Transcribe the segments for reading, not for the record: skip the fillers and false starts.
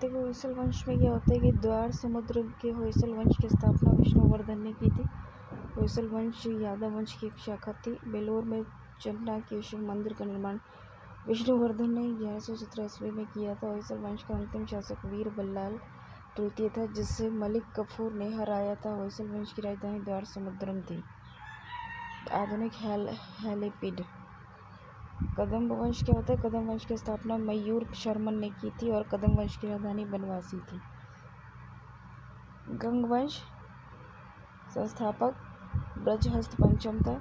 देखो होयसल वंश में क्या होता है कि द्वार समुद्र के होयसल वंश की स्थापना विष्णुवर्धन ने की थी। होयसल वंश यादव वंश की एक शाखा थी। बेलोर में चन्नाकेशव मंदिर का निर्माण विष्णुवर्धन ने 1117 ईस्वी में किया था। होयसल वंश का अंतिम शासक वीर बल्लाल तृतीय था, जिसे मलिक कफूर ने हराया था। होयसल वंश की राजधानी द्वार समुद्रम थी। आधुनिक हेलेपीड। कदम्ब वंश क्या होता है? कदम्ब वंश की स्थापना मयूर शर्मन ने की थी और कदम्ब वंश की राजधानी बनवासी थी। गंग वंश संस्थापक ब्रजहस्त पंचम था।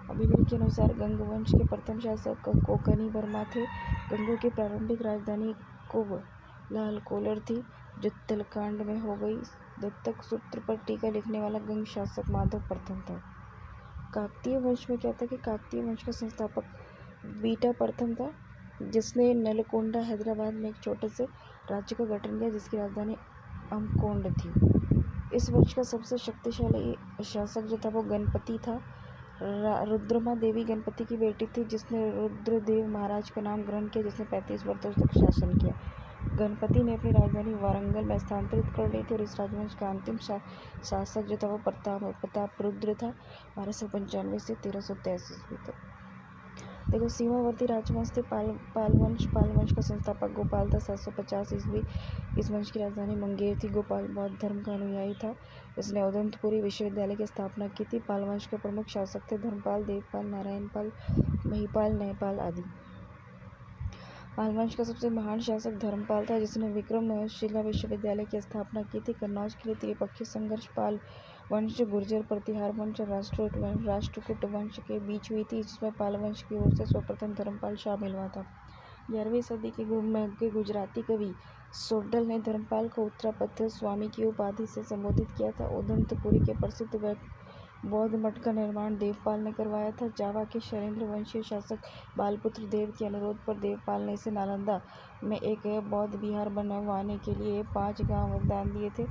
अभिलेख के अनुसार गंग वंश के प्रथम शासक कोकनी वर्मा थे। गंगों की प्रारंभिक राजधानी कोवलाल कोलर थी, जो तिलकांड में हो गई। दत्तक सूत्र पर टीका लिखने वाला गंग शासक माधव प्रथम था। काकतीय वंश में क्या था कि काकतीय वंश का संस्थापक बीटा प्रथम था, जिसने नलकोंडा हैदराबाद में एक छोटे से राज्य का गठन किया, जिसकी राजधानी अमकोंड थी। इस वंश का सबसे शक्तिशाली शासक जो था वो गणपति था। रुद्रमा देवी गणपति की बेटी थी, जिसने रुद्रदेव महाराज का नाम ग्रहण किया, जिसने 35 वर्षों तक शासन किया। गणपति ने अपनी राजधानी वारंगल में स्थानांतरित कर ली थी और इस राजवंश का अंतिम शासक जो था वो प्रतापरुद्र था, 1295 से 1383 ईस्वी तक। देखो सीमावर्ती राजवंश थे पाल वंश का संस्थापक गोपाल था, 750 ईस्वी। इस वंश की राजधानी मुंगेर थी। गोपाल बौद्ध धर्म का अनुयायी था। इसने उदंतपुरी विश्वविद्यालय की स्थापना की थी। पाल वंश के प्रमुख शासक थे धर्मपाल, देवपाल, नारायणपाल, महिपाल, न्यायपाल आदि। पाल वंश का सबसे महान शासक धर्मपाल था, जिसने विक्रमशिला विश्वविद्यालय की स्थापना की थी। कन्नौज के लिए त्रिपक्षीय संघर्ष पाल वंश, गुर्जर प्रतिहार वंश और राष्ट्रकूट वंश के बीच हुई थी, जिसमें पाल वंश की ओर से सर्वप्रथम धर्मपाल शामिल हुआ था। 11वीं सदी के गुजराती कवि सोड्डल ने धर्मपाल को उत्तरापथ स्वामी की उपाधि से संबोधित किया था। उदंतपुरी के प्रसिद्ध बौद्ध मठ का निर्माण देवपाल ने करवाया था। जावा के शैलेंद्र वंशीय शासक बालपुत्र देव के अनुरोध पर देवपाल ने इसे नालंदा में एक बौद्ध विहार बनवाने के लिए 5 गांव दान दिए थे।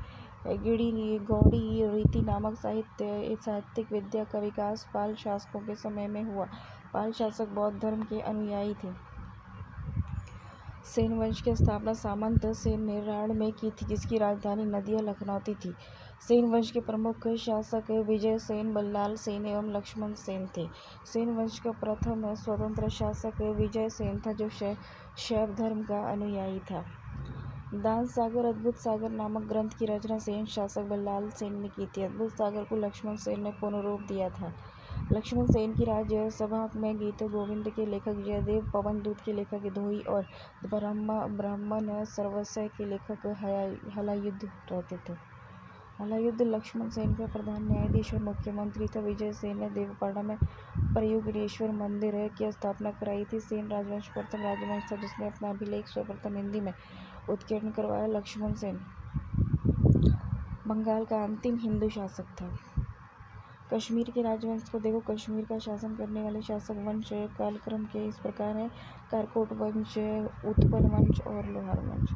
गौड़ी रीति नामक साहित्यिक विद्या का विकास पाल शासकों के समय में हुआ। पाल शासक बौद्ध धर्म के अनुयायी थे। सेन वंश की स्थापना सामंत सेन ने राढ़ में की थी, जिसकी राजधानी नदिया लखनौती थी। सेन वंश के प्रमुख शासक विजय सेन, बल्लाल सेन एवं लक्ष्मण सेन थे। सेन वंश का प्रथम स्वतंत्र शासक विजय सेन था, जो शैव धर्म का अनुयायी था। दान सागर अद्भुत सागर नामक ग्रंथ की रचना सेन शासक बल्लाल सेन ने की थी। अद्भुत सागर को लक्ष्मण सेन ने पूर्ण रूप दिया था। लक्ष्मण सेन की राज्य सभा में गीत गोविंद के लेखक जयदेव, पवन दूत के लेखक धोई और ब्राह्मण सर्वस्व के लेखक हलायुद्ध रहते थे। हलायुद्ध लक्ष्मण सेन का प्रधान न्यायाधीश और मुख्यमंत्री था। विजय सेन ने देवपाड़ा में प्रयुगेश्वर मंदिर की स्थापना कराई थी। सेन राजवंश प्रथम राजवंश था, जिसने अपना अभिलेख सर्वप्रथम हिंदी में उत्कीर्ण करवाया। लक्ष्मण सेन बंगाल का अंतिम हिंदू शासक था। कश्मीर के राजवंश को देखो। कश्मीर का शासन करने वाले शासक वंश कालक्रम के इस प्रकार हैं: कारकोट वंश, उत्पल वंश और लोहार वंश।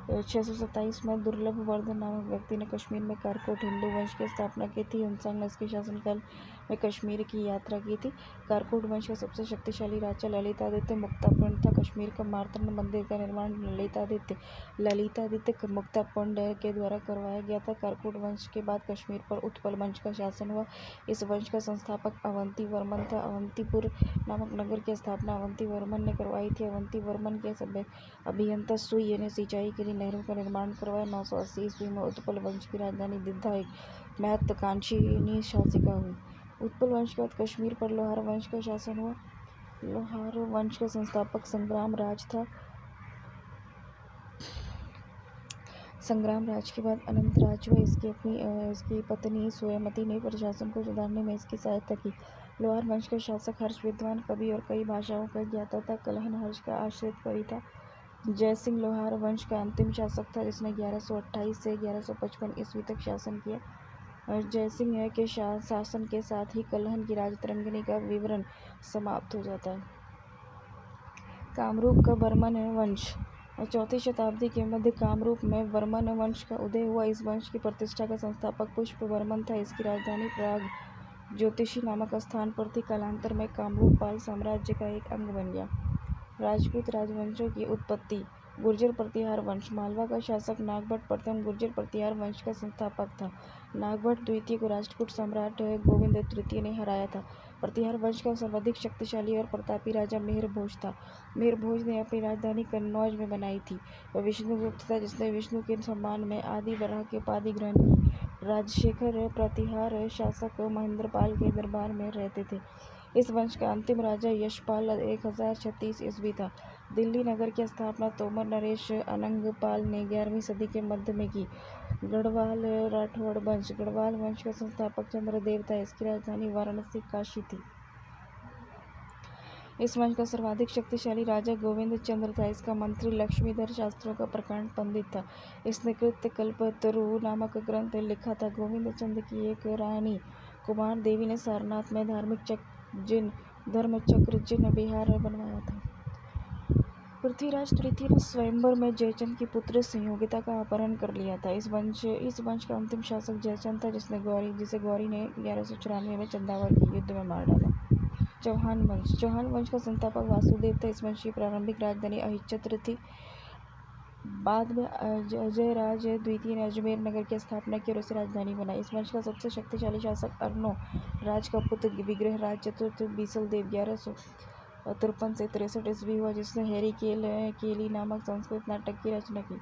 627 में दुर्लभ वर्धन नामक व्यक्ति ने कश्मीर में कारकोट हिंदू वंश की स्थापना की थी। 49 के शासनकाल में कश्मीर की यात्रा की थी। कारकोट वंश का सबसे शक्तिशाली राजा ललितादित्य मुक्तापिंड था। कश्मीर का मार्तंड मंदिर का निर्माण ललितादित्य मुक्तापिंड के द्वारा करवाया गया था। कारकोट वंश के बाद कश्मीर पर उत्पल वंश का शासन हुआ। इस वंश का संस्थापक अवंती वर्मन था। अवंतीपुर नामक नगर की स्थापना अवंती वर्मन ने करवाई थी। अवंती वर्मन के अभियंता सुई ने सिंचाई के लिए नहरों का निर्माण करवाया। 980 ईस्वी में उत्पल वंश की राजधानी दिद्धा एक महत्वाकांक्षी शासिका हुई। उत्पल वंश के बाद कश्मीर पर लोहार वंश का शासन हुआ। लोहार वंश का संस्थापक संग्राम राज था। संग्राम राज के बाद अनंत राज हुआ। इसकी पत्नी सोयामती ने प्रशासन को सुधारने में इसकी सहायता की। लोहार वंश का शासक हर्ष विद्वान कवि और कई भाषाओं का ज्ञाता था। कलहन हर्ष का आश्रित कवि था। जयसिंह लोहार वंश का अंतिम शासक था, जिसने 1128 से 1155 ईस्वी तक शासन किया। जयसिंह के शासन के साथ ही कलहन की राजतरंगिणी का विवरण समाप्त हो जाता है। कामरूप का वर्मन वंश। 4वीं शताब्दी के मध्य कामरूप में वर्मन वंश का उदय हुआ। इस वंश की प्रतिष्ठा का संस्थापक पुष्प वर्मन था। इसकी राजधानी प्राग ज्योतिषी नामक स्थान पर थी। कालांतर में कामरूप पाल साम्राज्य का एक अंग बन गया। राजपूत राजवंशों की उत्पत्ति। गुर्जर प्रतिहार वंश। मालवा का शासक नागभट्ट प्रथम गुर्जर प्रतिहार वंश का संस्थापक था। नागभट्ट द्वितीय को राष्ट्रकूट सम्राट गोविंद तृतीय ने हराया था। प्रतिहार वंश का सर्वाधिक शक्तिशाली और प्रतापी राजा मेहर भोज था। मेहर भोज ने अपनी राजधानी कन्नौज में बनाई थी। वह विष्णुगुप्त था जिसने विष्णु के सम्मान में आदि वराह की उपाधि ग्रहण की। राजशेखर प्रतिहार शासक महेंद्रपाल के दरबार में रहते थे। इस वंश का अंतिम राजा यशपाल 1036 ईस्वी था। दिल्ली नगर की स्थापना तोमर नरेश अनंगपाल ने 11वीं सदी के मध्य में की। गढ़वाल राठौड़ वंश। गढ़वाल वंश का संस्थापक चंद्रदेव था। इसकी राजधानी वाराणसी काशी थी। इस वंश का सर्वाधिक शक्तिशाली राजा गोविंद चंद्र था। इसका मंत्री लक्ष्मीधर शास्त्रों का प्रकांड पंडित था। इसने कृत्यकल्पतरु नामक ग्रंथ लिखा था। गोविंद चंद्र की एक रानी कुमार देवी ने सारनाथ में धर्मचक्र जिन विहार बनवाया था। पृथ्वीराज तृतीय ने स्वयंवर में जयचंद की पुत्र संयोगिता का अपहरण कर लिया था। इस वंश का अंतिम शासक जयचंद था जिसे गौरी ने 1194 में चंदावर के युद्ध में मार डाला। चौहान वंश। चौहान वंश का संस्थापक वासुदेव था। इस वंश की प्रारंभिक राजधानी अहिच्छत्र थी। बाद में अजयराज द्वितीय ने अजमेर नगर की स्थापना की और उसे राजधानी बनाई। इस वंश का सबसे शक्तिशाली शासक अर्नो राज का पुत्र विग्रहराज चतुर्थ बीसलदेव 1153 से 63 ईस्वी हुआ, जिसने हैरी केली नामक संस्कृत नाटक की रचना की।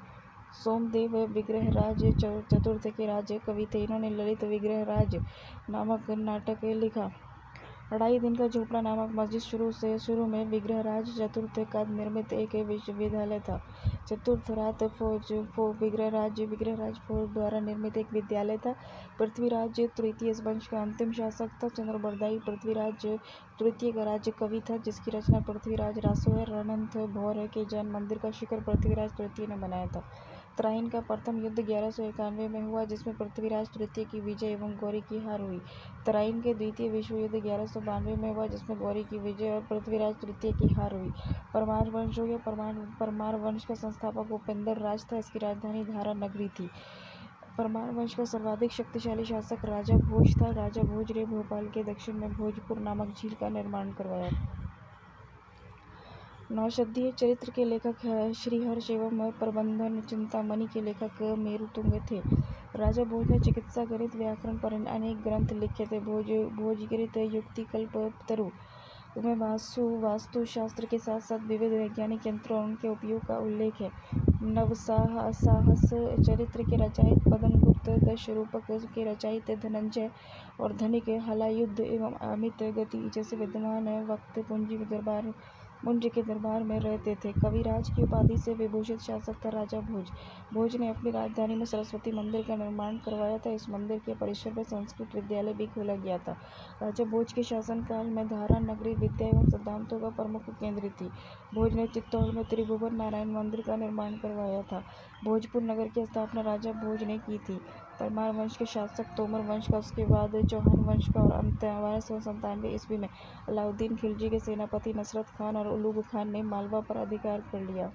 सोमदेव विग्रहराज चतुर्थ के राज्य कवि थे। इन्होंने ललित विग्रहराज नामक नाटक लिखा। 2.5 दिन का झोपड़ा नामक मस्जिद शुरू में विग्रहराज चतुर्थ का निर्मित एक विश्वविद्यालय था। चतुर्थरात विग्रहराज फोर्ट द्वारा निर्मित एक विद्यालय था। पृथ्वीराज तृतीय इस वंश का अंतिम शासक था। चंद्रबरदाई पृथ्वीराज तृतीय का राज्य कवि था, जिसकी रचना पृथ्वीराज रासोयर रणथंभौर के जैन मंदिर का शिखर पृथ्वीराज तृतीय ने बनाया था। तराइन का प्रथम युद्ध 1191 में हुआ, जिसमें पृथ्वीराज तृतीय की विजय एवं गौरी की हार हुई। तराइन के द्वितीय विश्व युद्ध 1192 में हुआ, जिसमें गौरी की विजय और पृथ्वीराज तृतीय की हार हुई। परमार वंश हो गया। परमार वंश का संस्थापक उपेंद्र राज था। इसकी राजधानी धारा नगरी थी। परमार वंश का सर्वाधिक शक्तिशाली शासक राजा भोज था। राजा भोज ने भोपाल के दक्षिण में भोजपुर नामक झील का निर्माण करवाया। नौषधीय चरित्र के लेखक श्रीहर्ष एवं प्रबंधन चिंतामणि के लेखक मेरुतुंग थे। राजा भोज ने चिकित्सा, गणित, व्याकरण पर अनेक ग्रंथ लिखे थे। भोजगीत युक्ति कल्पतरु में वास्तुशास्त्र के साथ साथ विविध वैज्ञानिक यंत्रों और उनके उपयोग का उल्लेख है। नवसाहस चरित्र के रचयिता पद्मगुप्त, दशरूपक के रचयिता धनंजय और धनिक हलायुद्ध एवं अमित गति जैसे विद्वान वक्त पुंज के दरबार में रहते थे। कविराज की उपाधि से विभूषित शासक था राजा भोज। भोज ने अपनी राजधानी में सरस्वती मंदिर का निर्माण करवाया था। इस मंदिर के परिसर में संस्कृत विद्यालय भी खोला गया था। राजा भोज के शासनकाल में धारा नगरी विद्या एवं सिद्धांतों का प्रमुख केंद्र थी। भोज ने चित्तौड़ में त्रिभुवन नारायण मंदिर का निर्माण करवाया था। भोजपुर नगर की स्थापना राजा भोज ने की थी। परमार वंश के शासक तोमर वंश का, उसके बाद चौहान वंश का और अंत 1297 ईस्वी में अलाउद्दीन खिलजी के सेनापति नसरत खान और उलूग खान ने मालवा पर अधिकार कर लिया।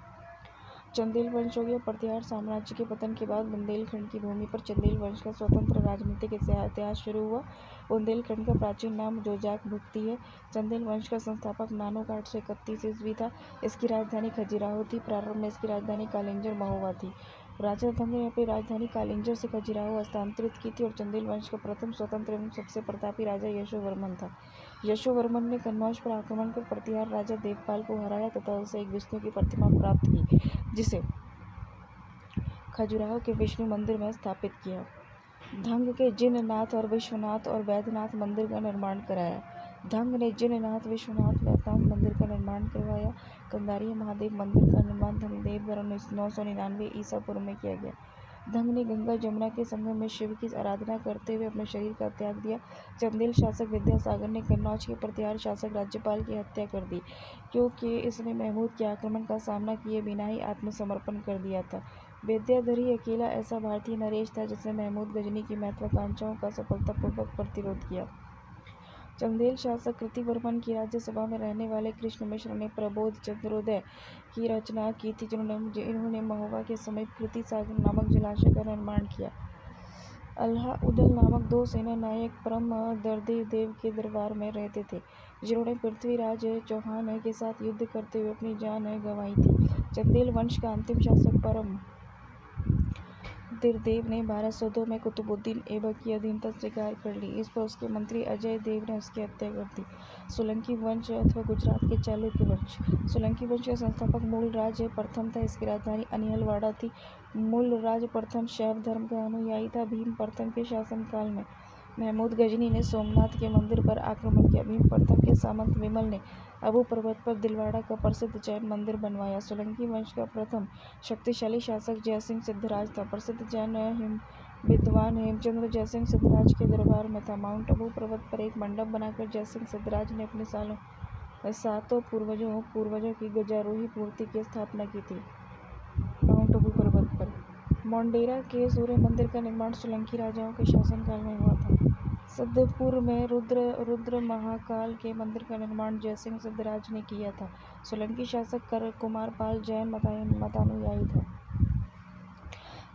चंदेल वंश हो गया। प्रतिहार साम्राज्य के पतन के बाद बुंदेलखंड की भूमि पर चंदेल वंश का स्वतंत्र राजनीतिक इतिहास शुरू हुआ। बुंदेलखंड का प्राचीन नाम जोजाक भुक्ती है। चंदेल वंश का संस्थापक नानक 831 ईस्वी था। इसकी राजधानी खजुराहो थी। प्रारंभ में इसकी राजधानी कालिंजर महोबा थी। राजा धंग ने अपनी राजधानी कालिंजर से खजुराहो हस्तांतरित की थी और चंदेल वंश का प्रथम स्वतंत्र एवं सबसे प्रतापी राजा यशोवर्मन था। यशोवर्मन ने कन्नौज पर आक्रमण कर प्रतिहार राजा देवपाल को हराया तथा उसे एक विष्णु की प्रतिमा प्राप्त की, जिसे खजुराहो के विष्णु मंदिर में स्थापित किया। धंग के जिननाथ और विश्वनाथ और वैद्यनाथ मंदिर का निर्माण कराया। धंग ने जिननाथ, विश्वनाथ, वैद्यनाथ मंदिर का निर्माण करवाया। कंदारिया महादेव मंदिर का निर्माण धनदेव द्वारा 999 ईसा पूर्व में किया गया। धंग ने गंगा जमुना के संगम में शिव की आराधना करते हुए अपने शरीर का त्याग दिया। चंदेल शासक विद्यासागर ने कन्नौज के प्रतिहार शासक राज्यपाल की हत्या कर दी, क्योंकि इसने महमूद के आक्रमण का सामना किए बिना ही आत्मसमर्पण कर दिया था। विद्याधर ही अकेला ऐसा भारतीय नरेश था जिसने महमूद गजनी की महत्वाकांक्षाओं का सफलतापूर्वक प्रतिरोध किया। चंदेल शासक कृतिवर्मन की राज्यसभा में रहने वाले कृष्ण मिश्र ने प्रबोध चंद्रोदय की रचना की थी, इन्होंने महोबा के समीप कृति सागर नामक जलाशय का निर्माण किया। अलाउद्दीन नामक दो सेना नायक परम दर्दी देव के दरबार में रहते थे, जिन्होंने पृथ्वीराज चौहान के साथ युद्ध करते हुए अपनी जान गंवाई थी। चंदेल वंश का अंतिम शासक परम देव ने 1202 में कुतुबुद्दीन ऐबक की अधीनता स्वीकार कर ली। इस पर उसके मंत्री अजय देव ने उसकी हत्या कर दी। सोलंकी वंश अथवा गुजरात के चालुक्य वंश। सोलंकी वंश का संस्थापक मूलराज प्रथम था। इसकी राजधानी अनिहलवाड़ा थी। मूलराज प्रथम शैव धर्म का अनुयायी था। भीम प्रथम के शासनकाल में महमूद गजनी ने सोमनाथ के मंदिर पर आक्रमण किया। भीम प्रथम के सामंत विमल ने अबू पर्वत पर दिलवाड़ा का प्रसिद्ध जैन मंदिर बनवाया। सोलंकी वंश का प्रथम शक्तिशाली शासक जयसिंह सिद्धराज था। प्रसिद्ध जैन विद्वान हेमचंद्र जयसिंह सिद्धराज के दरबार में था। माउंट आबू पर्वत पर एक मंडप बनाकर जयसिंह सिद्धराज ने अपने सातों पूर्वजों की गजारोही मूर्ति की स्थापना की थी। माउंट आबू पर्वत पर मोंडेरा के सूर्य मंदिर का निर्माण सोलंकी राजाओं के शासनकाल में हुआ था। सिद्धपुर में रुद्र महाकाल के मंदिर का निर्माण जयसिंह सिद्धराज ने किया था। सोलंकी शासक कुमारपाल जैन मतानुयायी था।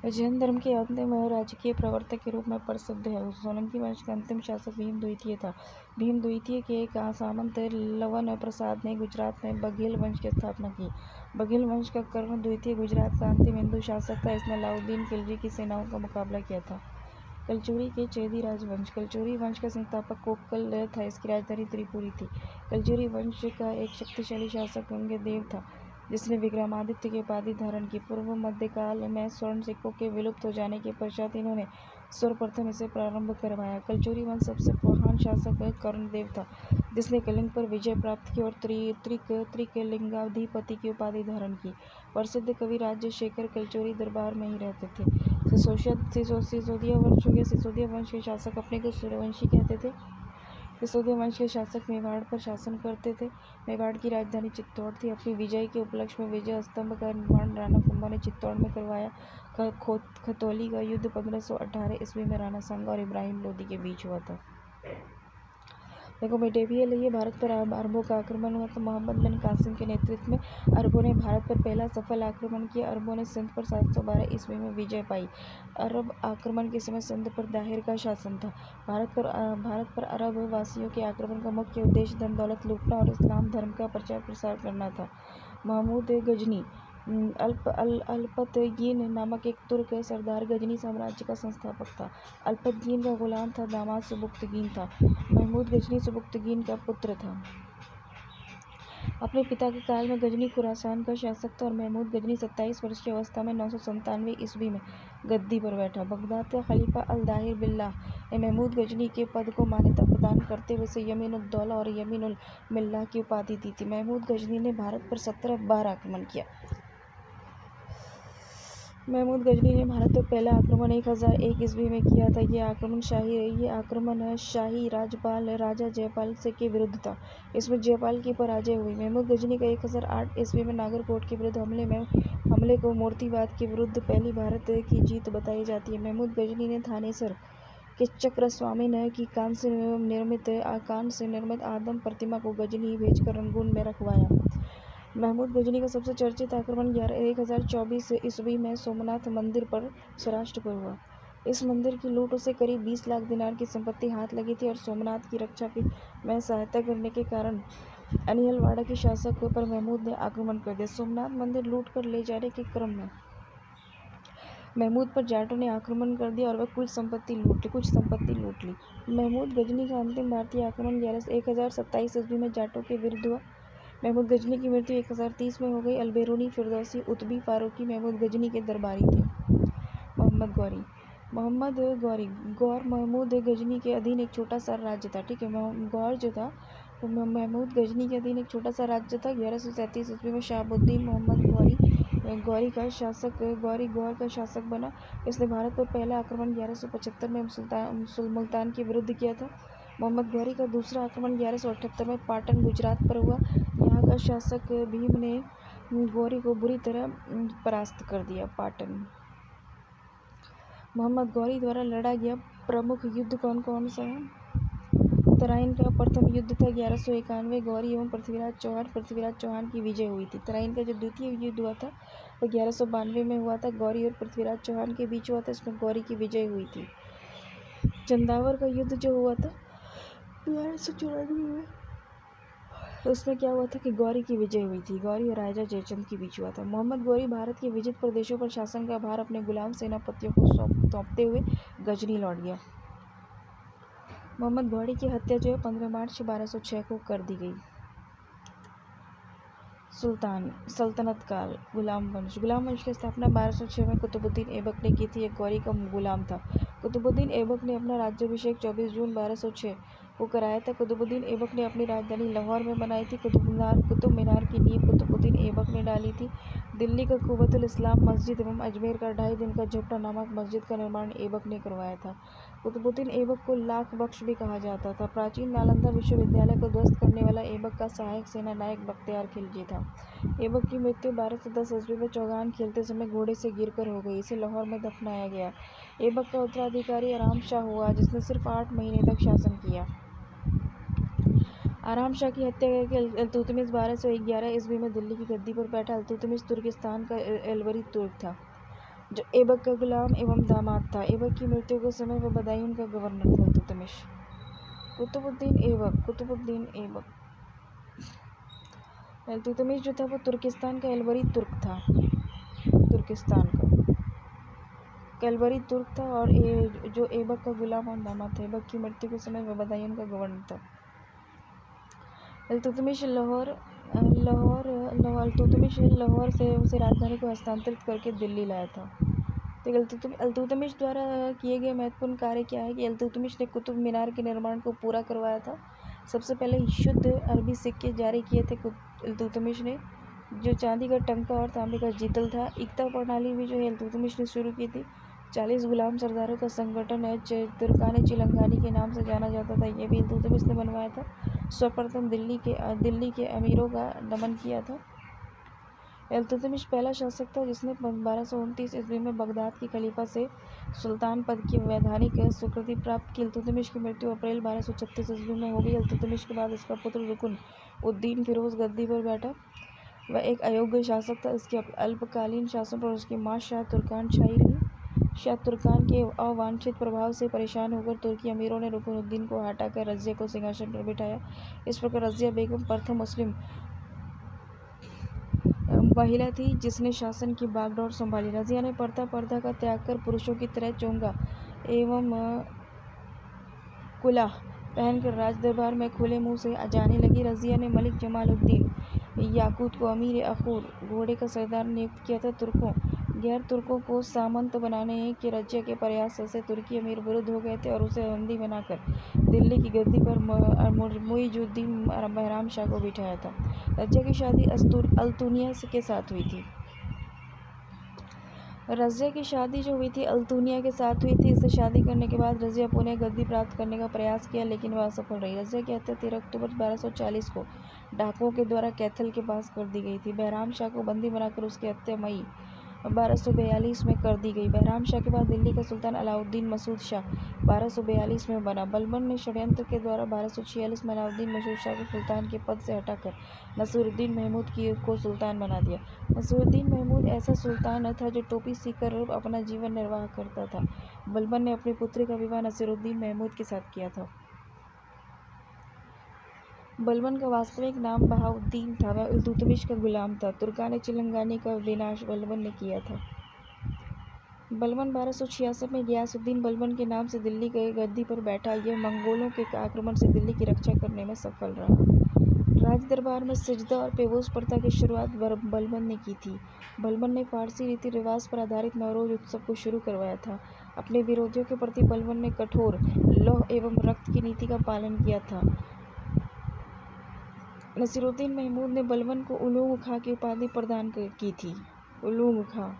जैन धर्म के अंतिम राजकीय प्रवर्तक के रूप में प्रसिद्ध है। सोलंकी वंश का अंतिम शासक भीम द्वितीय था। भीम द्वितीय के एक सामंत लवन प्रसाद ने गुजरात में बघेल वंश की स्थापना की। बघेल वंश का कर्ण द्वितीय गुजरात का अंतिम हिंदू शासक था। इसने अलाउद्दीन खिलजी की सेनाओं का मुकाबला किया था। कलचुरी के चेदी राजवंश। कलचुरी वंश का संस्थापक कोक्कल था। इसकी राजधानी त्रिपुरी थी। कलचुरी वंश का एक शक्तिशाली शासक गंगदेव था, जिसने विक्रमादित्य की उपाधि धारण की। पूर्व मध्यकाल में स्वर्ण सिक्कों के विलुप्त हो जाने के पश्चात इन्होंने सर्वप्रथम इसे प्रारंभ करवाया। कलचुरी वंश सबसे महान शासक कर्णदेव था, जिसने कलिंग पर विजय प्राप्त की और त्रिकलिंगाधिपति की उपाधि धारण की। प्रसिद्ध कवि राजशेखर कलचुरी दरबार में ही रहते थे। सिसोदिया वंश हो गया। सिसोदिया वंश के शासक अपने को सूर्यवंशी कहते थे। सिसोदिया वंश के शासक मेवाड़ पर शासन करते थे। मेवाड़ की राजधानी चित्तौड़ थी। अपनी विजय के उपलक्ष्य में विजय स्तंभ का निर्माण राणा कुंभा ने चित्तौड़ में करवाया। खतौली का युद्ध 1518 ईस्वी में राणा सांगा और इब्राहिम लोदी के बीच हुआ था। देखो मेडेवियल ये भारत पर अरबों का आक्रमण हुआ था। मोहम्मद बिन कासिम के नेतृत्व में अरबों ने भारत पर पहला सफल आक्रमण किया। अरबों ने सिंध पर 712 ईस्वी में विजय पाई। अरब आक्रमण के समय सिंध पर दाहिर का शासन था। भारत पर अरब वासियों के आक्रमण का मुख्य उद्देश्य धन दौलत लूटना और इस्लाम धर्म का प्रचार प्रसार करना था। महमूद गजनी अल्पतयीन नामक एक तुर्क सरदार गजनी साम्राज्य का संस्थापक था। अल्पतयीन का गुलाम था। दामाद सुबुक्तगीन था। महमूद गजनी सुबुक्तगीन का पुत्र था। अपने पिता के काल में गजनी खुरासान का शासक था और महमूद गजनी 27 वर्ष की अवस्था में 997 ईस्वी में गद्दी पर बैठा। बगदाद का खलीफा अल-दाहिर बिल्लाह ने महमूद गजनी के पद को मान्यता प्रदान करते हुए उसे यमीन-उद-दौला और यमीन-उल-मिल्लाह की उपाधि दी थी। महमूद गजनी ने भारत पर 17 बार आक्रमण किया। महमूद गजनी ने भारत पर पहला आक्रमण 1001 ईस्वी में किया था। ये आक्रमण शाही राजपाल राजा जयपाल के विरुद्ध था। इसमें जयपाल की पराजय हुई। महमूद गजनी का 1008 ईस्वी में नागरकोट के विरुद्ध हमले को मूर्तिवाद के विरुद्ध पहली भारत की जीत बताई जाती है। महमूद गजनी ने थानेसर के चक्रस्वामी की कांस्य निर्मित आदम प्रतिमा को गजनी भेजकर रंगून में रखवाया। महमूद गजनी का सबसे चर्चित आक्रमण 1024 ईस्वी में सोमनाथ मंदिर पर सौराष्ट्र पर हुआ। इस मंदिर की लूट से करीब 20 लाख दिनार की संपत्ति हाथ लगी थी और सोमनाथ की रक्षा में सहायता करने के कारण अनिहलवाड़ा के शासक पर महमूद ने आक्रमण कर दिया। सोमनाथ मंदिर लूट कर ले जाने के क्रम में महमूद पर जाटों ने आक्रमण कर दिया और वह कुछ संपत्ति लूट ली। महमूद गजनी का अंतिम भारतीय आक्रमण 1027 ईस्वी में जाटों के विरुद्ध हुआ। महमूद गजनी की मृत्यु 1030 में हो गई। अलबेरुनी, फिरदौसी, उतबी, फारूकी महमूद गजनी के दरबारी थे। मोहम्मद गौर महमूद गजनी के अधीन एक छोटा सा राज्य था। ठीक है, गौर जो था वो महमूद गजनी के अधीन एक छोटा सा राज्य था। 1137 ईस्वी में शहाबुद्दीन मोहम्मद गौर का शासक बना। इसने भारत पर पहला आक्रमण 1175 में मुल्तान के विरुद्ध किया था। मोहम्मद गौरी का दूसरा आक्रमण 1178 में पाटन गुजरात पर हुआ। यहाँ का शासक भीम ने गौरी को बुरी तरह परास्त कर दिया। पाटन मोहम्मद गौरी द्वारा लड़ा गया प्रमुख युद्ध कौन सा है? तराइन का प्रथम युद्ध था 1191। गौरी एवं पृथ्वीराज चौहान की विजय हुई थी। तराइन का जो द्वितीय युद्ध हुआ था वो 1192 में हुआ था। गौरी और पृथ्वीराज चौहान के बीच हुआ था। इसमें गौरी की विजय हुई थी। चंदावर का युद्ध जो हुआ था 1294 में, उसमें क्या हुआ था कि गौरी की विजय हुई थी। गौरी और राजा जयचंद के बीच हुआ था। मोहम्मद गौरी भारत के विजित प्रदेशों पर शासन का भार अपने गुलाम सेनापतियों को सौंपते हुए गजनी लौट गया। मोहम्मद गौरी की हत्या जो है 15 मार्च 1206 को कर दी गई। सल्तनत काल। गुलाम वंश की स्थापना 1206 में कुतुबुद्दीन ऐबक ने की थी। एक गौरी का गुलाम था। कुतुबुद्दीन ऐबक ने अपना राज्याभिषेक 24 जून 1206 को कराया था। कुतुबुद्दीन ऐबक ने अपनी राजधानी लाहौर में बनाई थी। कुतुब मीनार की नींव कुतुबुद्दीन ऐबक ने डाली थी। दिल्ली का कुव्वतुल इस्लाम मस्जिद एवं अजमेर का 2.5 दिन का झपटा नामक मस्जिद का निर्माण ऐबक ने करवाया था। कुतुबुद्दीन ऐबक को लाख बख्श भी कहा जाता था। प्राचीन नालंदा विश्वविद्यालय को ध्वस्त करने वाला ऐबक का सहायक सेना नायक बख्तियार खिलजी था। ऐबक की मृत्यु 1210 ईस्वी में चौगान खेलते समय घोड़े से गिरकर हो गई। इसे लाहौर में दफनाया गया। ऐबक का उत्तराधिकारी आराम शाह हुआ, जिसने सिर्फ 8 महीने तक शासन किया। आराम शाह की हत्या करके इल्तुतमिश 1211 ईस्वी में दिल्ली की गद्दी पर बैठा। इल्तुतमिश तुर्किस्तान का एलवरी तुर्क था, जो ऐबक का गुलाम एवं दामाद था। ऐबक की मृत्यु के समय वह बदायूं का गवर्नर था। कुतुबुद्दीन ऐबक इल्तुतमिश जो था वो तुर्किस्तान का एलवरी तुर्क था। तुर्किस्तान का कैलवरी तुर्क था और जो ऐबक का गुलाम और दामाद था। ऐबक की मृत्यु के समय वह बदायूं का गवर्नर था। इल्तुतमिश लाहौर से उसे राजधानी को हस्तांतरित करके दिल्ली लाया था। तो इल्तुतमिश द्वारा किए गए महत्वपूर्ण कार्य क्या है कि इल्तुतमिश ने कुतुब मीनार के निर्माण को पूरा करवाया था। सबसे पहले शुद्ध अरबी सिक्के जारी किए थे इल्तुतमिश ने, जो चांदी का टंका और तांबे का जीतल था। इक्ता प्रणाली भी जो है इल्तुतमिश ने शुरू की थी। 40 गुलाम सरदारों का संगठन है तुर्कान चिलंगानी के नाम से जाना जाता था। यह भी इल्तुतमिश ने बनवाया था। सर्वप्रथम दिल्ली के अमीरों का दमन किया था। इल्तुतमिश पहला शासक था जिसने 1229 ईस्वी में बगदाद के खलीफा से सुल्तान पद की वैधानिक स्वीकृति प्राप्त की। इल्तुतमिश की मृत्यु अप्रैल 1236 ईस्वी में हो गई। इल्तुतमिश के बाद इसका पुत्र रुकुन उद्दीन फिरोज गद्दी पर बैठा। वह एक अयोग्य शासक था। इसके अल्पकालीन शासन पर उसकी मां शाह तुर्कान छाई रही। शाह तुर्कान के अवांछित प्रभाव से परेशान होकर तुर्की अमीरों ने रुकुनुद्दीन को हटाकर रज़िया को सिंहासन पर बिठाया। इस प्रकार रज़िया बेगम प्रथम मुस्लिम महिला थी जिसने शासन की बागडोर संभाली। रज़िया ने पर्दा का त्याग कर पुरुषों की तरह चोंगा एवं कुलाह पहनकर राज दरबार में खुले मुंह से जाने लगी। रज़िया ने मलिक जमालुद्दीन याकूत को अमीर अखूर घोड़े का सरदार नियुक्त किया था। गैर तुर्कों को सामंत बनाने के रज़िया के प्रयास से तुर्की अमीर विरुद्ध हो गए थे और उसे बंदी बनाकर दिल्ली की गद्दी पर मुइजुद्दीन बहराम शाह को बिठाया था। रज़िया की शादी अल्तुनिया के साथ हुई थी। रज़िया की शादी जो हुई थी अल्तुनिया के साथ हुई थी। इससे शादी करने के बाद रज़िया पुनः गद्दी प्राप्त करने का प्रयास किया, लेकिन वह असफल रही। रज़िया की हत्या 13 अक्टूबर 1240 को डाकुओं के द्वारा कैथल के पास कर दी गई थी। बहराम शाह को बंदी बनाकर उसकी हत्या मई 1242 में कर दी गई। बहराम शाह के बाद दिल्ली का सुल्तान अलाउद्दीन मसूद शाह 1242 में बना। बलबन ने षड्यंत्र के द्वारा 1246 में अलाउद्दीन मसूद शाह को सुल्तान के पद से हटाकर नसीरुद्दीन महमूद को सुल्तान बना दिया। नसीरुद्दीन महमूद ऐसा सुल्तान था जो टोपी सीकर अपना जीवन निर्वाह करता था। बलबन ने अपनी पुत्री का विवाह नसीरुद्दीन महमूद के साथ किया था। बलबन का वास्तविक नाम बहाउद्दीन था। वह इल्तुतमिश का गुलाम था। तुर्कान चिलंगानी का विनाश बलबन ने किया था। बलबन 1266 में गियासुद्दीन बलबन के नाम से दिल्ली के गद्दी पर बैठा। यह मंगोलों के आक्रमण से दिल्ली की रक्षा करने में सफल रहा। राज दरबार में सिजदा और पेवोस प्रथा की शुरुआत बलबन ने की थी। बलबन ने फारसी रीति रिवाज पर आधारित नवरोज उत्सव को शुरू करवाया था। अपने विरोधियों के प्रति बलबन ने कठोर लौह एवं रक्त की नीति का पालन किया था। नसीरुद्दीन महमूद ने बलबन को उलूग खां की उपाधि प्रदान की थी। उलूग खां।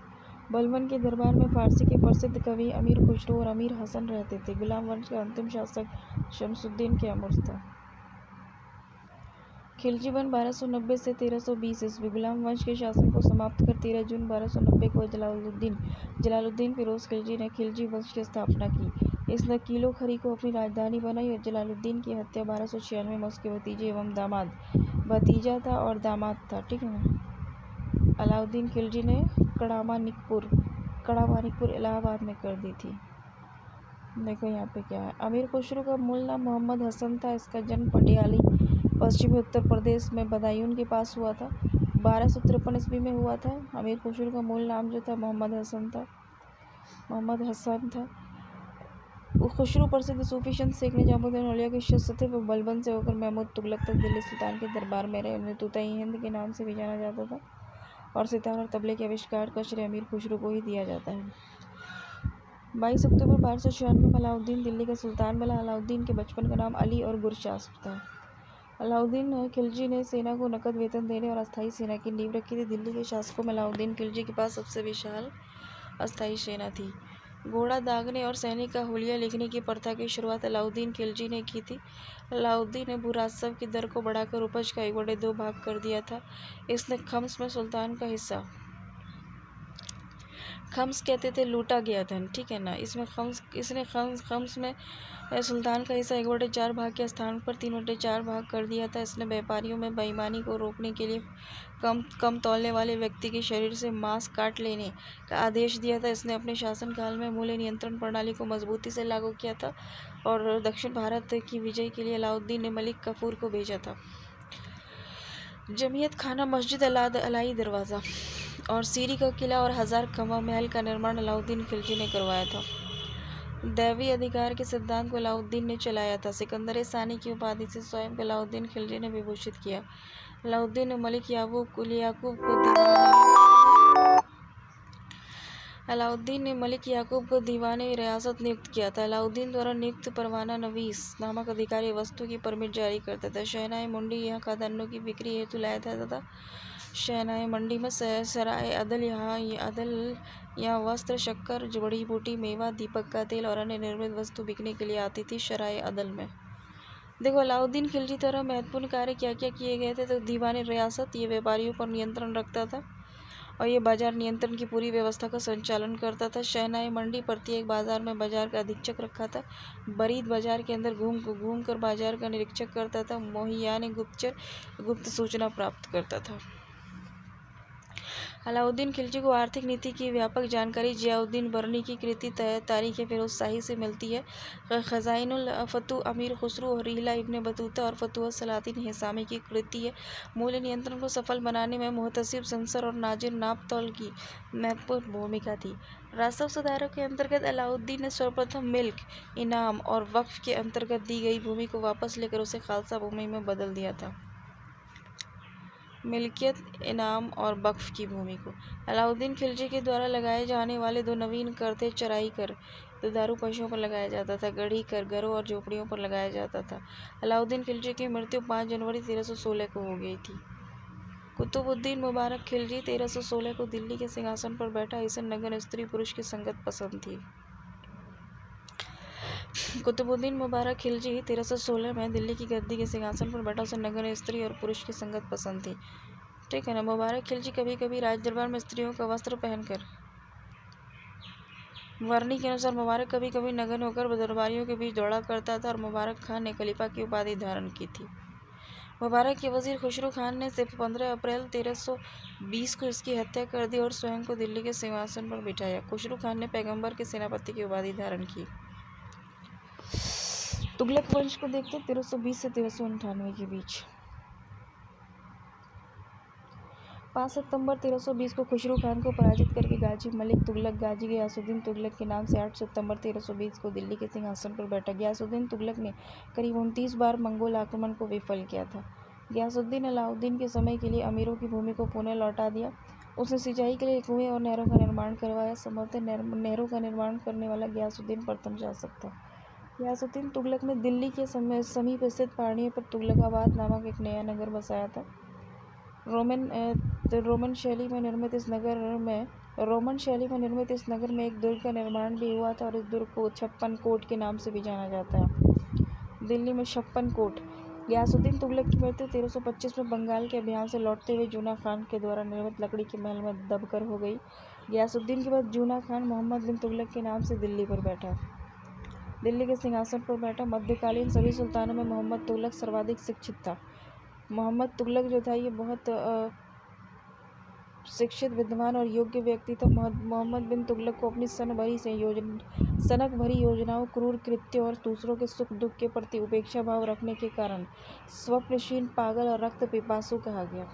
बलबन के दरबार में फारसी के प्रसिद्ध कवि अमीर खुसरो और अमीर हसन रहते थे। गुलाम वंश का अंतिम शासक शमसुद्दीन कैमूर था। खिलजी वन 1290 से 1320 ईस्वी। गुलाम वंश के शासन को समाप्त कर 13 जून 1290 को जलालुद्दीन फिरोज खिलजी ने खिलजी वंश की स्थापना की। इसने किलो खरी को अपनी राजधानी बनाई और जलालुद्दीन की हत्या 1296 में उसके भतीजा था और दामाद था। ठीक है ना। अलाउद्दीन खिलजी ने कड़ामानिकपुर इलाहाबाद में कर दी थी। देखो यहाँ पे क्या है, अमीर खुसरो का मूल नाम मोहम्मद हसन था। इसका जन्म पटियाली पश्चिमी उत्तर प्रदेश में बदायूं के पास हुआ था। 1253 ईस्वी में हुआ था। अमीर खुसरो का मूल नाम जो था मोहम्मद हसन था। खुसरो प्रसिद्ध सूफी संत शेख निजामुद्दीन औलिया के शिष्य थे। वो बलबन से होकर महमूद तुगलक तक दिल्ली सुल्तान के दरबार में रहे। उन्हें तूता हिंद के नाम से भी जाना जाता था और सितार और तबले के आविष्कार का श्रेय अमीर खुसरो को ही दिया जाता है। 22 अक्टूबर 1296 में अलाउद्दीन दिल्ली का सुल्तान बना। अलाउद्दीन के बचपन का नाम अली और गुरशास्प था। अलाउद्दीन खिलजी ने सेना को नकद वेतन देने और अस्थायी सेना की नींव रखी थी। दिल्ली के शासकों में अलाउद्दीन खिलजी के पास सबसे विशाल अस्थायी सेना थी। घोड़ा दागने और सैनिक का हुलिया लिखने की प्रथा की शुरुआत अलाउद्दीन खिलजी ने की थी। अलाउद्दीन ने भू राजस्व की दर को बढ़ाकर उपज का 1/2 भाग कर दिया था। इसने खम्स में सुल्तान का हिस्सा, खम्स कहते थे लूटा गया धन, ठीक है ना। इसने खम्स में सुल्तान का हिस्सा 1/4 भाग के स्थान पर 3/4 भाग कर दिया था। इसने व्यापारियों में बेईमानी को रोकने के लिए कम तौलने वाले व्यक्ति के शरीर से मांस काट लेने का आदेश दिया था। इसने अपने शासनकाल में मूल्य नियंत्रण प्रणाली को मजबूती से लागू किया था और दक्षिण भारत की विजय के लिए अलाउद्दीन ने मलिक कफूर को भेजा था। जमियत खाना, मस्जिद अलाई दरवाज़ा और सीरी का किला और हजार खंबा महल का निर्माण अलाउद्दीन खिलजी ने करवाया था। दैवी अधिकार के सिद्धांत को अलाउद्दीन ने चलाया था। सिकंदर सानी की उपाधि से स्वयं को अलाउद्दीन खिलजी ने विभूषित किया। अलाउद्दीन ने मलिक याकूब को दीवाने रियासत नियुक्त किया था। अलाउद्दीन द्वारा नियुक्त परवाना नवीस नामक अधिकारी वस्तु की परमिट जारी करता था। शहनाई मंडी यहाँ खाद्यान्नों की बिक्री हेतु लाया था तथा शहनाई मंडी में सराय अदल यहाँ वस्त्र, शक्कर, जड़ी बूटी, मेवा, दीपक का तेल और अन्य निर्मित वस्तु बिकने के लिए आती थी सराय अदल में। देखो अलाउद्दीन खिलजी द्वारा महत्वपूर्ण कार्य क्या क्या किए गए थे। तो दीवाने रियासत, ये व्यापारियों पर नियंत्रण रखता था और ये बाजार नियंत्रण की पूरी व्यवस्था का संचालन करता था। शहनाई मंडी प्रत्येक बाजार में बाजार का अधीक्षक रखा था। बरीद बाजार के अंदर घूम कर बाजार का निरीक्षण करता था। मोहियान गुप्त सूचना प्राप्त करता था। अलाउद्दीन खिलजी को आर्थिक नीति की व्यापक जानकारी जियाउद्दीन बरनी की कृति तारीख फिरोज शाही से मिलती है। खजाइनुल फतू अमीर खुसरो और रिहला इब्ने बतूता और फतुह सलातीन हिसामी की कृति है। मूल्य नियंत्रण को सफल बनाने में मुहतसिब, संसर और नाजिर नापतौल की महत्वपूर्ण भूमिका थी। राजस्व सुधारों के अंतर्गत अलाउद्दीन ने सर्वप्रथम मिल्क, इनाम और वक्फ के अंतर्गत दी गई भूमि को वापस लेकर उसे खालसा भूमि में बदल दिया था। मिल्कियत, इनाम और वक्फ की भूमि को अलाउद्दीन खिलजी के द्वारा लगाए जाने वाले 2 नवीन कर थे। चराई कर दुधारू पशुओं पर लगाया जाता था। गढ़ी कर घरों और झोपड़ियों पर लगाया जाता था। अलाउद्दीन खिलजी की मृत्यु 5 जनवरी 1316 को हो गई थी। कुतुबुद्दीन मुबारक खिलजी 1316 को दिल्ली के सिंहासन पर बैठा। इसे नगर स्त्री पुरुष की संगत पसंद थी। कुतुबुद्दीन मुबारक खिलजी 1316 में दिल्ली की गद्दी के सिंहासन पर बैठा। उसे नगर स्त्री और पुरुष की संगत पसंद थी, ठीक है ना। मुबारक खिलजी कभी कभी राज दरबार में स्त्रियों का वस्त्र पहनकर, वर्णी के अनुसार मुबारक कभी कभी नग्न होकर दरबारियों के बीच दौड़ा करता था और मुबारक खान ने खलीफा की उपाधि धारण की थी। मुबारक के वजीर खुसरो खान ने सिर्फ 15 अप्रैल 1320 को इसकी हत्या कर दी और स्वयं को दिल्ली के सिंहासन पर बिठाया। खुसरो खान ने पैगंबर के सेनापति की उपाधि धारण की। तुगलक वंश को देखते 1320 से 1398 के बीच। 5 सितंबर 1320 को खुसरो खान को पराजित करके गाजी मलिक तुगलक गाजी गयासुद्दीन तुगलक के नाम से 8 सितंबर 1320 को दिल्ली के सिंहासन पर बैठा। गयासुद्दीन तुगलक ने करीब 29 बार मंगोल आक्रमण को विफल किया था। गयासुद्दीन अलाउद्दीन के समय के लिए अमीरों की भूमि को पुनः लौटा दिया। उसने सिंचाई के लिए कुएं और नहरों का निर्माण करवाया। संभवतः नहरों का निर्माण करने वाला गयासुद्दीन प्रथम शासक था। गयासुद्दीन तुगलक ने दिल्ली के समीप स्थित पहाड़ियों पर तुगलकाबाद नामक एक नया नगर बसाया था। रोमन शैली में निर्मित इस नगर में एक दुर्ग का निर्माण भी हुआ था और इस दुर्ग को 56 कोट के नाम से भी जाना जाता है। दिल्ली में 56 कोट। गयासुद्दीन तुगलक की मृत्यु 1325 में बंगाल के अभियान से लौटते हुए जूना खान के द्वारा निर्मित लकड़ी के महल में दबकर हो गई। गयासुद्दीन के बाद जूना खान मोहम्मद बिन तुगलक के नाम से दिल्ली के सिंहासन पर बैठा। मध्यकालीन सभी सुल्तानों में मोहम्मद तुगलक सर्वाधिक शिक्षित था। मोहम्मद तुगलक जो था ये बहुत शिक्षित, विद्वान और योग्य व्यक्ति था। मोहम्मद बिन तुगलक को अपनी सनक भरी योजनाओं, क्रूर कृत्यों और दूसरों के सुख दुख के प्रति उपेक्षा भाव रखने के कारण स्वप्नशील, पागल और रक्त पिपासु कहा गया।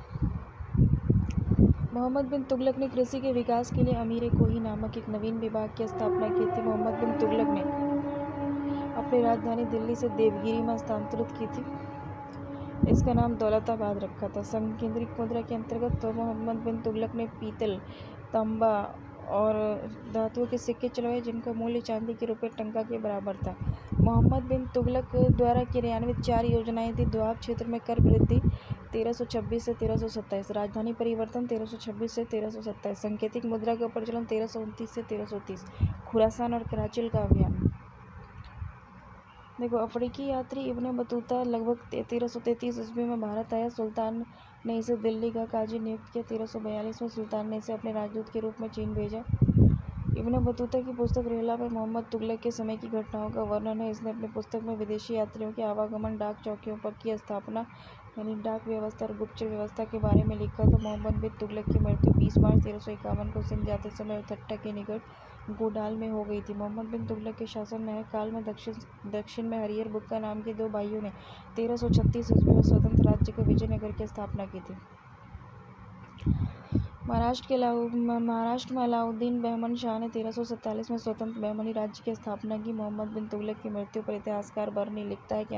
मोहम्मद बिन तुगलक ने कृषि के विकास के लिए अमीर-ए-कोही नामक एक नवीन विभाग की स्थापना की थी। मोहम्मद बिन तुगलक ने अपनी राजधानी दिल्ली से देवगिरी में स्थानांतरित की थी। इसका नाम दौलताबाद रखा था। संकेंद्रित मुद्रा के अंतर्गत मोहम्मद बिन तुगलक ने पीतल, तांबा और धातुओं के सिक्के चलवाए, जिनका मूल्य चांदी के रुपये टंका के बराबर था। मोहम्मद बिन तुगलक द्वारा क्रियान्वित 4 योजनाएं थी। दोआब क्षेत्र में कर वृद्धि 1326 से 1327, राजधानी परिवर्तन 1326 से 1327, सांकेतिक मुद्रा का प्रचलन 1329 से 1330, खुरासान और कराचिल का अभियान। देखो, अफ्रीकी यात्री इब्न बतूता लगभग 1333 ईस्वी में भारत आया। सुल्तान ने इसे दिल्ली का काजी नियुक्त किया। 1342 में सुल्तान ने इसे अपने राजदूत के रूप में चीन भेजा। इब्न बतूता की पुस्तक रिहला में मोहम्मद तुगलक के समय की घटनाओं का वर्णन है। इसने अपनी पुस्तक में विदेशी यात्रियों के आवागमन, डाक चौकियों पर की स्थापना यानी डाक व्यवस्था और गुप्तचर व्यवस्था के बारे में लिखा था। मोहम्मद बिन तुगलक की मृत्यु 20 मार्च 1351 को सिंध जाते समय ठट्टा के निकट गोडाल में हो गई थी। मोहम्मद बिन तुगलक के शासन काल में दक्षिण में हरियर बुक्का नाम के 2 भाइयों ने 1336 ईस्वी में स्वतंत्र राज्य के विजयनगर की स्थापना की थी। महाराष्ट्र में अलाउद्दीन बहमन शाह ने 1347 में स्वतंत्र बहमनी राज्य की स्थापना की। मोहम्मद बिन तुगलक की मृत्यु पर इतिहासकार बर्नी लिखता है कि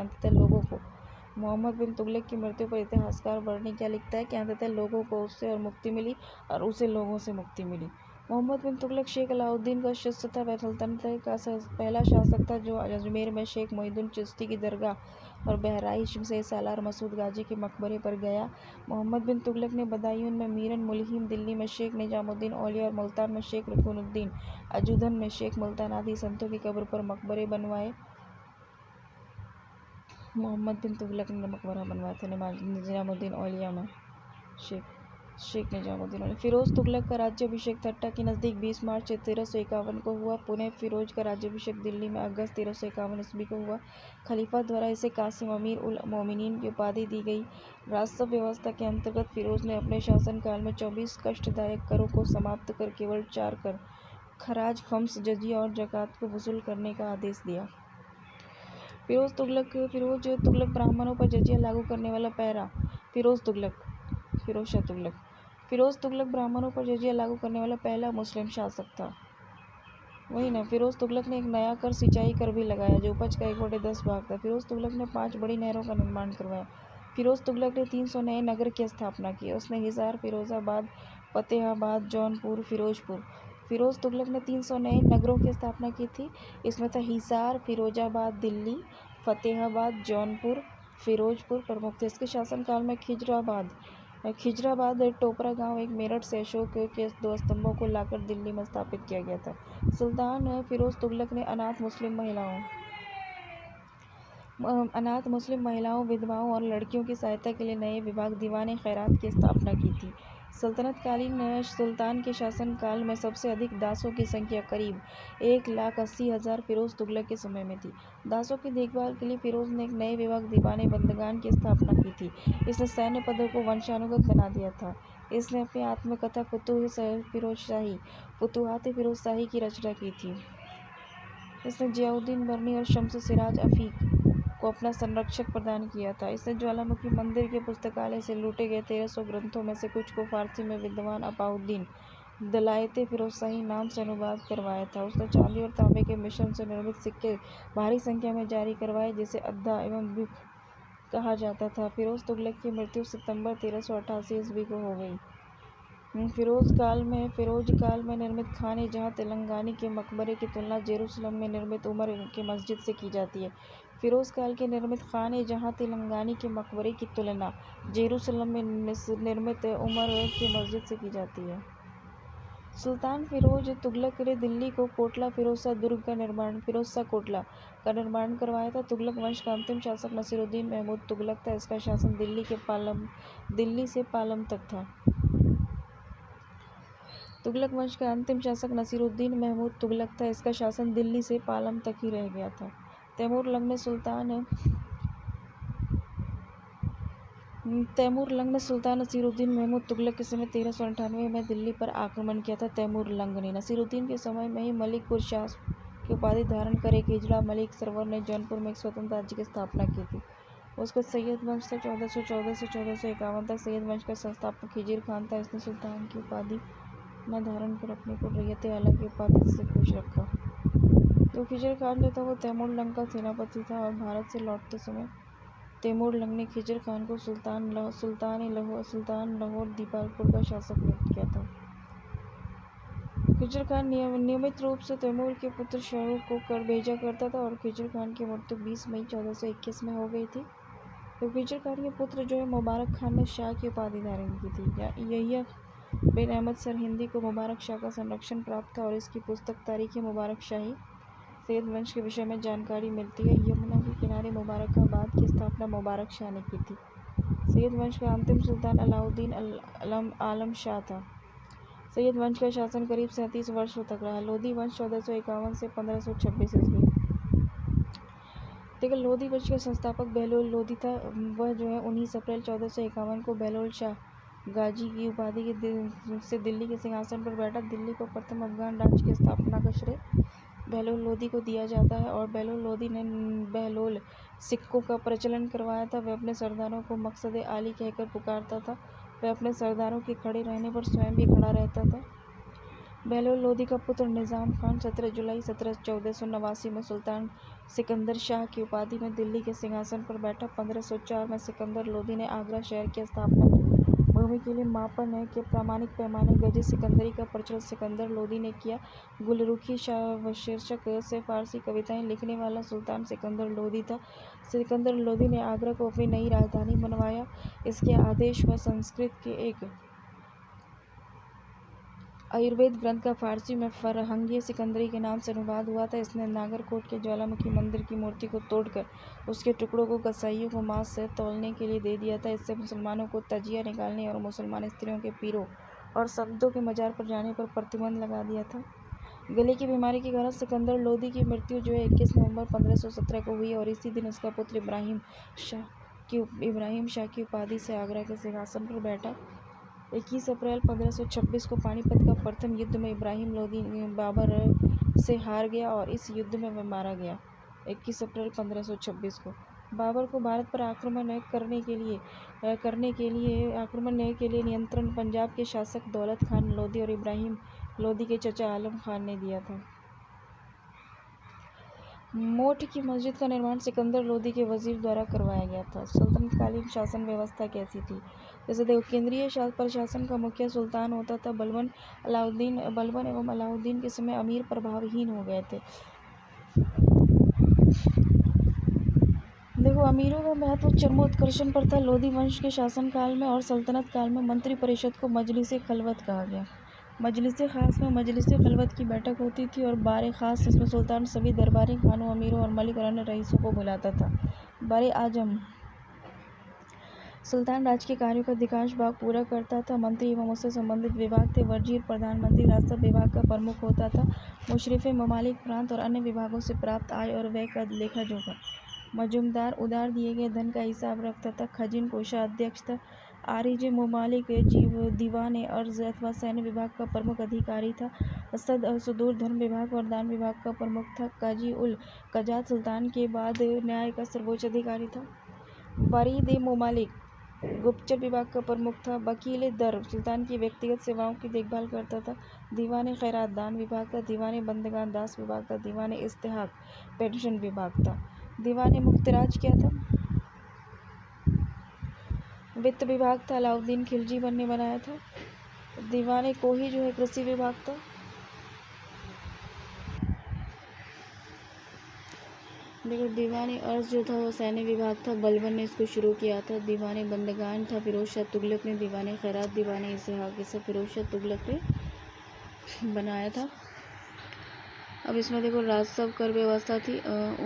अंततः लोगों को उससे और मुक्ति मिली और उसे लोगों से मुक्ति मिली। मोहम्मद बिन तुगलक शेख अलाउद्दीन का शिष्य था। वह सल्तनत का पहला शासक था जो अजमेर में शेख मोहिउद्दीन चिश्ती की दरगाह और बहराइच से सालार मसूद गाजी के मकबरे पर गया। मोहम्मद बिन तुगलक ने बदायूं में मीरन मुल्हिम, दिल्ली में शेख निजामुद्दीन औलिया और मुल्तान में शेख रुकनुद्दीन, अजूधन में शेख मुल्तान आदि संतों की कब्र पर मकबरे बनवाए। मोहम्मद बिन तुगलक ने मकबरा बनवाया था निजामुद्दीन औलिया में शेख निजामुद्दीन औलिया। फिरोज तुगलक का राज्याभिषेक ठट्टा के नज़दीक 20 मार्च 1351 को हुआ। पुणे फिरोज का राज्याभिषेक दिल्ली में अगस्त 1351 ईस्वी को हुआ। खलीफा द्वारा इसे कासिम अमीर उल मोमिनीन की उपाधि दी गई। राजस्व व्यवस्था के अंतर्गत फिरोज ने अपने शासनकाल में 24 कष्टदायक करों को समाप्त कर केवल 4 कर खराज, खम्स, जजिया और ज़कात को वसूल करने का आदेश दिया। फिरोज तुगलक ब्राह्मणों पर जजिया लागू करने वाला पहला फिरोज तुगलक ब्राह्मणों पर जजिया लागू करने वाला पहला मुस्लिम शासक था। फिरोज तुगलक ने एक नया कर, सिंचाई कर भी लगाया, जो उपज का 1/10 भाग था। फिरोज तुगलक ने 5 बड़ी नहरों का निर्माण करवाया। फिरोज तुगलक ने 300 नए नगर की स्थापना की। उसने हिसार, फिरोजाबाद, फतेहाबाद, जौनपुर, फिरोजपुर। फिरोज तुगलक ने 300 नए नगरों की स्थापना की थी। इसमें था हिसार, फिरोजाबाद, दिल्ली, फतेहाबाद, जौनपुर, फिरोजपुर प्रमुख थे। इसके शासनकाल में खिजराबाद टोपरा गांव एक मेरठ से अशोक के 2 स्तंभों को लाकर दिल्ली में स्थापित किया गया था। सुल्तान फिरोज तुगलक ने अनाथ मुस्लिम महिलाओं, विधवाओं और लड़कियों की सहायता के लिए नए विभाग दीवान खैरात की स्थापना की थी। सल्तनतकालीन सुल्तान के शासनकाल में सबसे अधिक दासों की संख्या करीब 1,80,000 फिरोज तुगलक के समय में थी। दासों की देखभाल के लिए फिरोज ने एक नए विभाग दीवान बंदगान की स्थापना की थी। इसने सैन्य पदों को वंशानुगत बना दिया था। इसने अपनी आत्मकथा फुतुहात फिरोज शाही की रचना की थी। इसने जियाउद्दीन बर्नी और शम्स सिराज अफीक को अपना संरक्षक प्रदान किया था। इसने ज्वालामुखी मंदिर के पुस्तकालय से लूटे गए 1300 ग्रंथों में से कुछ को फारसी में विद्वान अपाउद्दीन दलायते फिरोजशाही नाम से अनुवाद करवाया था। उसने चांदी और तांबे के मिश्रण से निर्मित सिक्के भारी संख्या में जारी करवाए, जिसे अद्दा एवं बिफ कहा जाता था। फिरोज तुगलक की मृत्यु सितंबर 1388 ईस्वी को हो गई। फिरोज काल में निर्मित खान जहां तेलंगानी के मकबरे की तुलना जेरूसलम में निर्मित उमर के मस्जिद से की जाती है। फिरोज काल के निर्मित खान जहां तेलंगानी के मकबरे की तुलना जेरूसलम में निर्मित उमर के मस्जिद से की जाती है। सुल्तान फिरोज तुगलक ने दिल्ली को कोटला फिरोजशाह कोटला का निर्माण करवाया था। तुगलक वंश का अंतिम शासक नसीरुद्दीन महमूद तुगलक था। इसका शासन दिल्ली से पालम तक था। तुगलक वंश का अंतिम शासक नसीरुद्दीन महमूद तुगलक था। इसका शासन दिल्ली से पालम तक ही रह गया था। तैमूर लंग ने सुल्तान तैमूर लंग ने सुल्तान नसीरुद्दीन महमूद तुगलक के समय 1398 में दिल्ली पर आक्रमण किया था। तैमूर लंग ने नसीरुद्दीन के समय में ही मलिकपुर शाह की उपाधि धारण कर एक हिजड़ा मलिक सरवर ने जौनपुर में एक स्वतंत्र राज्य की स्थापना की थी। उसका सैयद वंश था। 1414 से 1451 तक सैयद वंश का संस्थापक खिजिर खान था। इसने सुल्तान की उपाधि न धारण कर अपने को रैयत आला की उपाधि से खुश रखा। तो खिजिर खान जो था वो तैमूर लंग का सेनापति था और भारत से लौटते समय तैमूर लंग ने खिजिर खान को सुल्तान लाहौर दीपालपुर का शासक नियुक्त किया था। खिजिर खान नियमित रूप से तैमूर के पुत्र शाहरुख को कर भेजा करता था और खिजिर खान की मृत्यु 20 मई 1421 में हो गई थी। तो खिजिर खान के पुत्र जो है मुबारक खान ने शाह की उपाधि धारण की थी। यहिया बिन अहमद सरहिंदी को मुबारक शाह का संरक्षण प्राप्त था और इसकी पुस्तक तारीख़ मुबारक शाही सैयद वंश के विषय में जानकारी मिलती है। यमुना के किनारे मुबारकाबाद की स्थापना मुबारक शाह ने की थी। सैयद वंश का अंतिम सुल्तान अलाउद्दीन आलम शाह था। सैयद वंश का शासन करीब 37 वर्षों तक रहा। लोधी वंश 1451 से 1526 ईस्वी। देखिए लोधी वंश के संस्थापक बहलोल लोधी था। वह जो है 19 अप्रैल 1451 को बहलोल शाह गाजी की उपाधि से दिल्ली के सिंहासन पर बैठा। दिल्ली को प्रथम अफगान राज्य की स्थापना का श्रेय बहलोल लोधी को दिया जाता है और बहलोल लोधी ने बहलोल सिक्कों का प्रचलन करवाया था। वह अपने सरदारों को मकसद आली कहकर पुकारता था। वह अपने सरदारों के खड़े रहने पर स्वयं भी खड़ा रहता था। बहलोल लोधी का पुत्र निज़ाम खान 17 जुलाई 1489 में सुल्तान सिकंदर शाह की उपाधि में दिल्ली के सिंहासन पर बैठा। 1504 में सिकंदर लोधी ने आगरा शहर की स्थापना की। भूमि के लिए मापन है कि प्रामाणिक पैमाने गजे सिकंदरी का प्रचलन सिकंदर लोधी ने किया। गुलरुखी शीर्षक से फारसी कविताएं लिखने वाला सुल्तान सिकंदर लोधी था। सिकंदर लोधी ने आगरा को अपनी नई राजधानी बनवाया। इसके आदेश पर संस्कृत के एक आयुर्वेद ग्रंथ का फारसी में फरहंगी सिकंदरी के नाम से अनुवाद हुआ था। इसने नागरकोट के ज्वालामुखी मंदिर की मूर्ति को तोड़कर उसके टुकड़ों को कसाईयों को मांस से तौलने के लिए दे दिया था। इससे मुसलमानों को तजिया निकालने और मुसलमान स्त्रियों के पीरों और संतों के मजार पर जाने पर प्रतिबंध लगा दिया था। गले की बीमारी के कारण सिकंदर लोधी की मृत्यु जो है 21 नवंबर 1517 को हुई और इसी दिन उसका पुत्र इब्राहिम शाह की उपाधि से आगरा के सिंहासन पर बैठा। 21 अप्रैल 1526 को पानीपत का प्रथम युद्ध में इब्राहिम लोधी बाबर से हार गया और इस युद्ध में वह मारा गया। 21 अप्रैल 1526 को बाबर को भारत पर आक्रमण करने के लिए नियंत्रण पंजाब के शासक दौलत खान लोधी और इब्राहिम लोधी के चचा आलम खान ने दिया था। मोठ की मस्जिद का निर्माण सिकंदर लोधी के वजीर द्वारा करवाया गया था। सल्तनतकालीन शासन व्यवस्था कैसी थी? जैसे देखो केंद्रीय प्रशासन का मुखिया सुल्तान होता था। बलबन एवं अलाउद्दीन के समय अमीर प्रभावहीन हो गए थे। देखो अमीरों का महत्व चरमोत्कर्षण पर था लोधी वंश के शासनकाल में और सल्तनत काल में मंत्री परिषद को मजलिस खलवत कहा गया। मजलिस खास में मजलिस खलवत की बैठक होती थी और बारे खास जिसमें सुल्तान सभी दरबारी खानों अमीरों और मलिक और अन्य रईसों को बुलाता था। बारे आजम सुल्तान राज के कार्यों का अधिकांश भाग पूरा करता था। मंत्री एवं उससे संबंधित विभाग थे। वजीर प्रधानमंत्री राजस्व विभाग का प्रमुख होता था। मुशर्रिफ ममालिक प्रांत और अन्य विभागों से प्राप्त आय और व्यय का लेखा जोखा। मजूमदार उधार दिए गए धन का हिसाब रखता था। खजीन कोषाध्यक्ष था। आरिज ममालिक दीवान अर्ज अथवा सैन्य विभाग का प्रमुख अधिकारी था। सुदूर धर्म विभाग और दान विभाग का प्रमुख था। काजी उल कजात सुल्तान के बाद न्याय का सर्वोच्च अधिकारी था। वरीद ममालिक गुप्तचर विभाग का प्रमुख था। वकील दर सुल्तान की व्यक्तिगत सेवाओं की देखभाल करता था। दीवान खैरात दान विभाग का। दीवान बंदगान दास विभाग का। दीवान इस्तेहाक पेंशन विभाग था। दीवान मुख्तराज क्या था? वित्त विभाग था। अलाउद्दीन खिलजी ने बनाया था। दीवान कोही जो है कृषि विभाग था। देखो दीवान अर्ज जो था वो सैन्य विभाग था। बलबन ने इसको शुरू किया था। दीवान बंदगान था फिरोज शाह तुगलक ने। दीवान खैरात दीवान इस्तेहाक ये सब फिरोज शाह तुगलक ने बनाया था। अब इसमें देखो राजस्व कर व्यवस्था थी।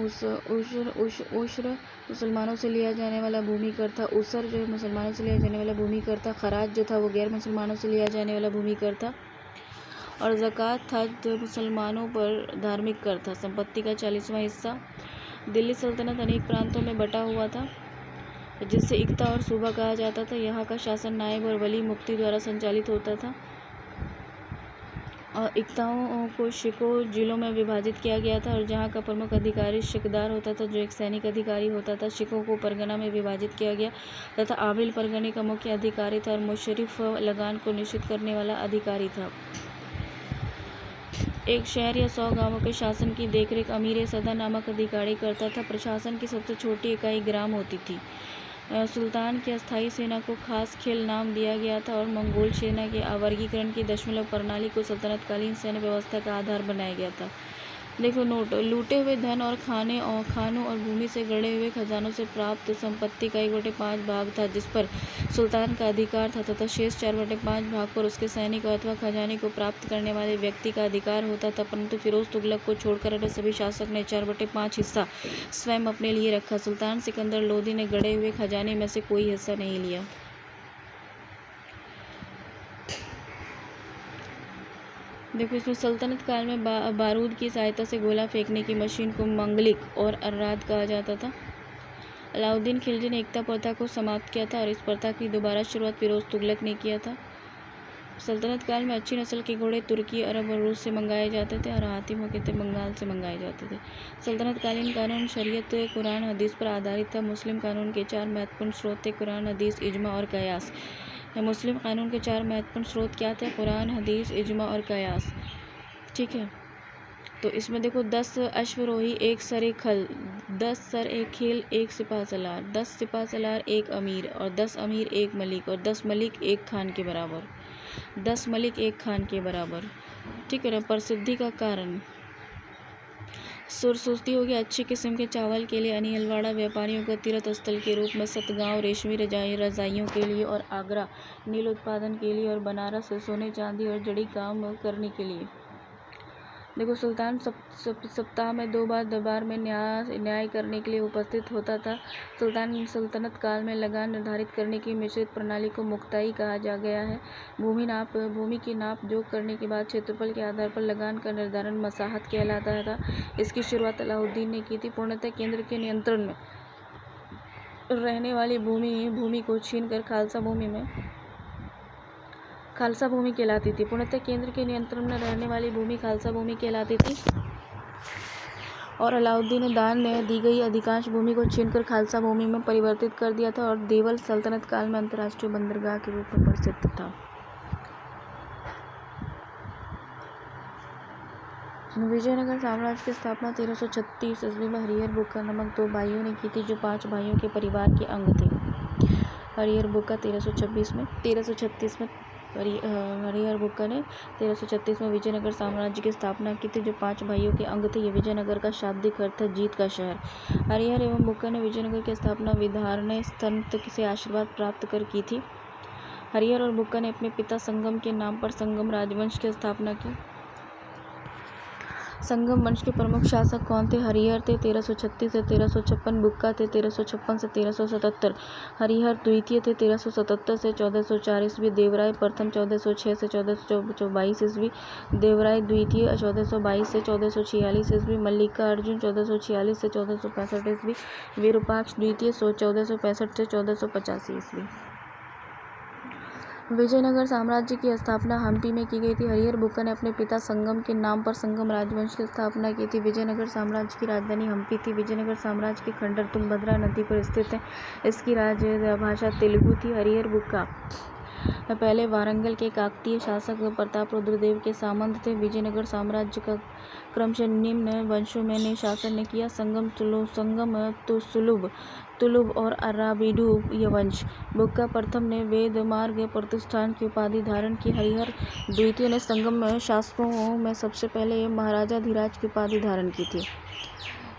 उश्र मुसलमानों से लिया जाने वाला भूमि कर था। उसर जो है मुसलमानों से लिया जाने वाला भूमि कर था। खराज जो था वो गैर मुसलमानों से लिया जाने वाला भूमि कर था। और ज़कात था जो मुसलमानों पर धार्मिक कर था। संपत्ति का 40वां हिस्सा। दिल्ली सल्तनत अनेक प्रांतों में बटा हुआ था। जिसे इक्ता और सूबा कहा जाता था। यहाँ का शासन नायब और वली मुफ्ती द्वारा संचालित होता था। और इक्ताओं को शिको जिलों में विभाजित किया गया था और जहाँ का प्रमुख अधिकारी शिकदार होता था, जो एक सैनिक अधिकारी होता था। शिकों को परगना में विभाजित किया गया तथा आबिल परगने का मुख्य अधिकारी था और मुशर्रिफ लगान को निश्चित करने वाला अधिकारी था। एक शहर या 100 गांवों के शासन की देखरेख अमीर सदा नामक अधिकारी करता था। प्रशासन की सबसे छोटी इकाई ग्राम होती थी। सुल्तान की अस्थायी सेना को खास खेल नाम दिया गया था और मंगोल सेना के वर्गीकरण की दशमलव प्रणाली को सल्तनतकालीन सैन्य व्यवस्था का आधार बनाया गया था। देखो नोट, लूटे हुए धन और खानों और भूमि से गढ़े हुए खजानों से प्राप्त संपत्ति का 1/5 भाग था जिस पर सुल्तान का अधिकार था तथा शेष 4/5 भाग पर उसके सैनिक अथवा खजाने को प्राप्त करने वाले व्यक्ति का अधिकार होता था। परंतु फिरोज तुगलक को छोड़कर अन्य सभी शासक ने 4/5 हिस्सा स्वयं अपने लिए रखा। सुल्तान सिकंदर लोदी ने गढ़े हुए खजाने में से कोई हिस्सा नहीं लिया। देखो इसमें सल्तनत काल में बारूद की सहायता से गोला फेंकने की मशीन को मंगलिक और अर्राद कहा जाता था। अलाउद्दीन खिलजी ने एकता प्रथा को समाप्त किया था और इस प्रथा की दोबारा शुरुआत फिरोज तुगलक ने किया था। सल्तनत काल में अच्छी नस्ल के घोड़े तुर्की, अरब और रूस से मंगाए जाते थे और हाथी मुख्यतः बंगाल से मंगाए जाते थे। सल्तनत कालीन कानून शरीयत कुरान हदीस पर आधारित था। मुस्लिम कानून के 4 महत्वपूर्ण स्रोत थे, कुरान, हदीस, इजमा और कयास। मुस्लिम कानून के 4 महत्वपूर्ण स्रोत क्या थे? कुरान, हदीस, इजमा और कयास। ठीक है, तो इसमें देखो 10 अश्वरोही, 1 सर खल, 10 सर एक खेल, 1 सिपा सलार, 10 सिपा सलार 1 अमीर और 10 अमीर 1 मलिक और 10 मलिक 1 खान के बराबर, 10 मलिक 1 खान के बराबर। ठीक है ना। प्रसिद्धि का कारण सुरसुस्ती हो गया। अच्छी किस्म के चावल के लिए अनिलवाड़ा व्यापारियों का तीर्थ स्थल के रूप में, सतगांव रेशमी रजाइयों के लिए और आगरा नील उत्पादन के लिए और बनारस सोने चांदी और जड़ी काम करने के लिए। देखो सुल्तान सप्ताह में 2 बार दरबार में न्याय करने के लिए उपस्थित होता था। सल्तनत काल में लगान निर्धारित करने की मिश्रित प्रणाली को मुक्ताई कहा गया है। भूमि की नाप जोख करने के बाद क्षेत्रफल के आधार पर लगान का निर्धारण मसाहत कहलाता था। इसकी शुरुआत अलाउद्दीन ने की थी। पूर्णतः केंद्र के नियंत्रण में रहने वाली भूमि को छीनकर खालसा भूमि कहलाती थी। पूर्णतः केंद्र के नियंत्रण में रहने वाली भूमि खालसा भूमि कहलाती थी और अलाउद्दीन ने दान में दी गई अधिकांश भूमि को छीनकर खालसा भूमि में परिवर्तित कर दिया था और देवल सल्तनत काल में अंतर्राष्ट्रीय बंदरगाह के रूप में प्रसिद्ध था। विजयनगर साम्राज्य की स्थापना 1336 ईस्वी में हरिहर बुक्का नामक 2 भाइयों ने की थी जो 5 भाइयों के परिवार के अंग थे। हरिहर बुक्का 1336 में हरिहर बुक्का ने 1336 में विजयनगर साम्राज्य की स्थापना की थी जो 5 भाइयों के अंग थे। ये विजयनगर का शाब्दिक अर्थ है जीत का शहर। हरिहर एवं बुक्का ने विजयनगर की स्थापना विधारण्य स्तंभ से आशीर्वाद प्राप्त कर की थी। हरिहर और बुक्का ने अपने पिता संगम के नाम पर संगम राजवंश की स्थापना की। संगम वंश के प्रमुख शासक कौन थे? हरिहर थे 1336 से 1356, बुक्का थे 1356 से 1377, हरिहर द्वितीय थे 1377 से 1404 ईस्वी, देवराय प्रथम 1406 से 1422 ईस्वी, देवराय द्वितीय 1422 से 1446 ईस्वी, मल्लिकार्जुन 1446 से 1465 ईस्वी, विरूपाक्ष द्वितीय 1465 से 1485 ईस्वी। विजयनगर साम्राज्य की स्थापना हम्पी में की गई थी। हरिहर बुक्का ने अपने पिता संगम के नाम पर संगम राजवंश की स्थापना की थी। विजयनगर साम्राज्य की राजधानी हम्पी थी। विजयनगर साम्राज्य के खंडर तुंगभद्रा नदी पर स्थित है। इसकी राजभाषा तेलुगु थी। हरिहर बुक्का पहले वारंगल के काकतीय शासक प्रताप रुद्रदेव के सामंत थे। विजयनगर साम्राज्य का क्रमशः निम्न वंशों में ने शासन किया: संगम, तुलुभ और अराबिडु वंश। बुक्का प्रथम ने वेद मार्ग प्रतिष्ठान की उपाधि धारण की। हरिहर द्वितीय ने संगम शासकों में सबसे पहले महाराजा धीराज की उपाधि धारण की थी।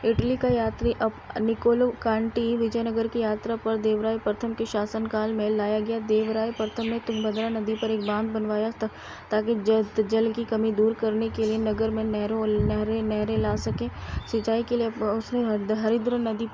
इटली का यात्री निकोलो कांटी विजयनगर की यात्रा पर देवराय प्रथम के शासनकाल में लाया गया। देवराय प्रथम ने तुंगभद्रा नदी पर एक बांध बनवाया ताकि जल की कमी दूर करने के लिए नगर में नहरें ला सकें। सिंचाई के लिए उसने हरिद्र नदी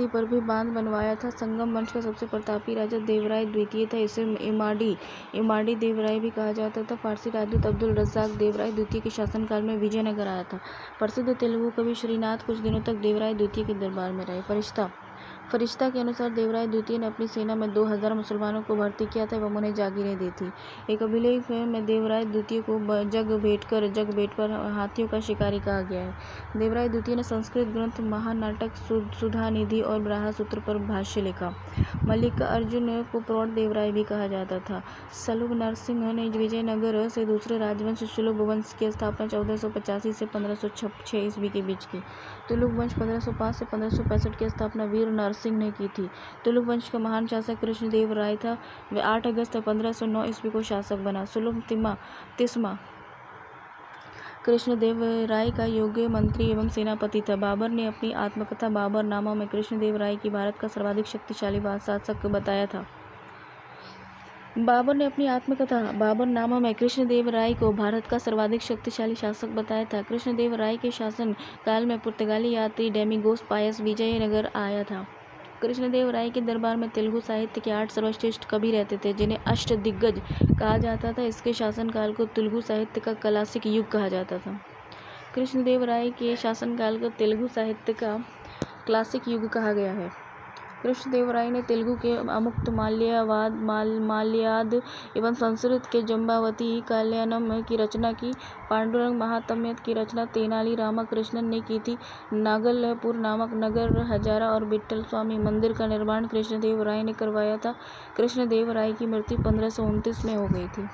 पर भी बांध बनवाया था। संगम वंश का सबसे प्रतापी राजा देवराय द्वितीय था। इसे इमाडी देवराय भी कहा जाता था। फारसी राजदूत अब्दुल रज़्ज़ाक देवराय द्वितीय के शासनकाल में विजयनगर आया था। प्रसिद्ध तेलुगु कवि श्रीनाथ कुछ दिनों तक देवराय द्वितीय के दरबार में रहे। फरिश्ता फरिश्ता के अनुसार देवराय द्वितीय ने अपनी सेना में 2000 मुसलमानों को भर्ती किया था एवं उन्हें जागीरें दी थी। एक अभिलेख में देवराय द्वितीय को जग पर हाथियों का शिकारी कहा गया है। देवराय द्वितीय ने संस्कृत ग्रंथ महानाटक सुधानिधि और ब्रह्मसूत्र पर भाष्य लिखा। मल्लिका अर्जुन को प्रौढ़ देवराय भी कहा जाता था। सलूब नरसिंह ने विजयनगर से दूसरे राजवंश तुलुक वंश की स्थापना 1485 से 1506 ईस्वी के बीच की। तुलुक वंश 1505 से 1565 की स्थापना वीर नरसिंह ने की थी। तुलुक वंश का महान शासक कृष्णदेव राय था। वह 8 अगस्त 1509 ईस्वी को शासक बना। सुलभ तिस्मा कृष्णदेव राय का योग्य मंत्री एवं सेनापति था। बाबर ने अपनी आत्मकथा बाबरनामा में कृष्णदेव राय की भारत का सर्वाधिक शक्तिशाली शासक बताया था। बाबर ने अपनी आत्मकथा बाबरनामा में कृष्णदेव राय को भारत का सर्वाधिक शक्तिशाली शासक बताया था। कृष्णदेव राय के शासन काल में पुर्तगाली यात्री डोमिंगोस पायस विजयनगर आया था। कृष्णदेव राय के दरबार में तेलुगु साहित्य के 8 सर्वश्रेष्ठ कवि रहते थे, जिन्हें अष्टदिग्गज कहा जाता था। इसके शासनकाल को तेलुगु साहित्य का क्लासिक युग कहा जाता था। कृष्णदेव राय के शासनकाल को तेलुगु साहित्य का क्लासिक युग कहा गया है। कृष्णदेव राय ने तेलुगु के अमुक्त माल्याद एवं संस्कृत के जम्बावती कल्याणम की रचना की। पांडुरंग महात्म्य की रचना तेनाली रामकृष्णन ने की थी। नागलपुर नामक नगर, हजारा और विट्ठल स्वामी मंदिर का निर्माण कृष्णदेव राय ने करवाया था। कृष्णदेव राय की मृत्यु 1529 में हो गई थी।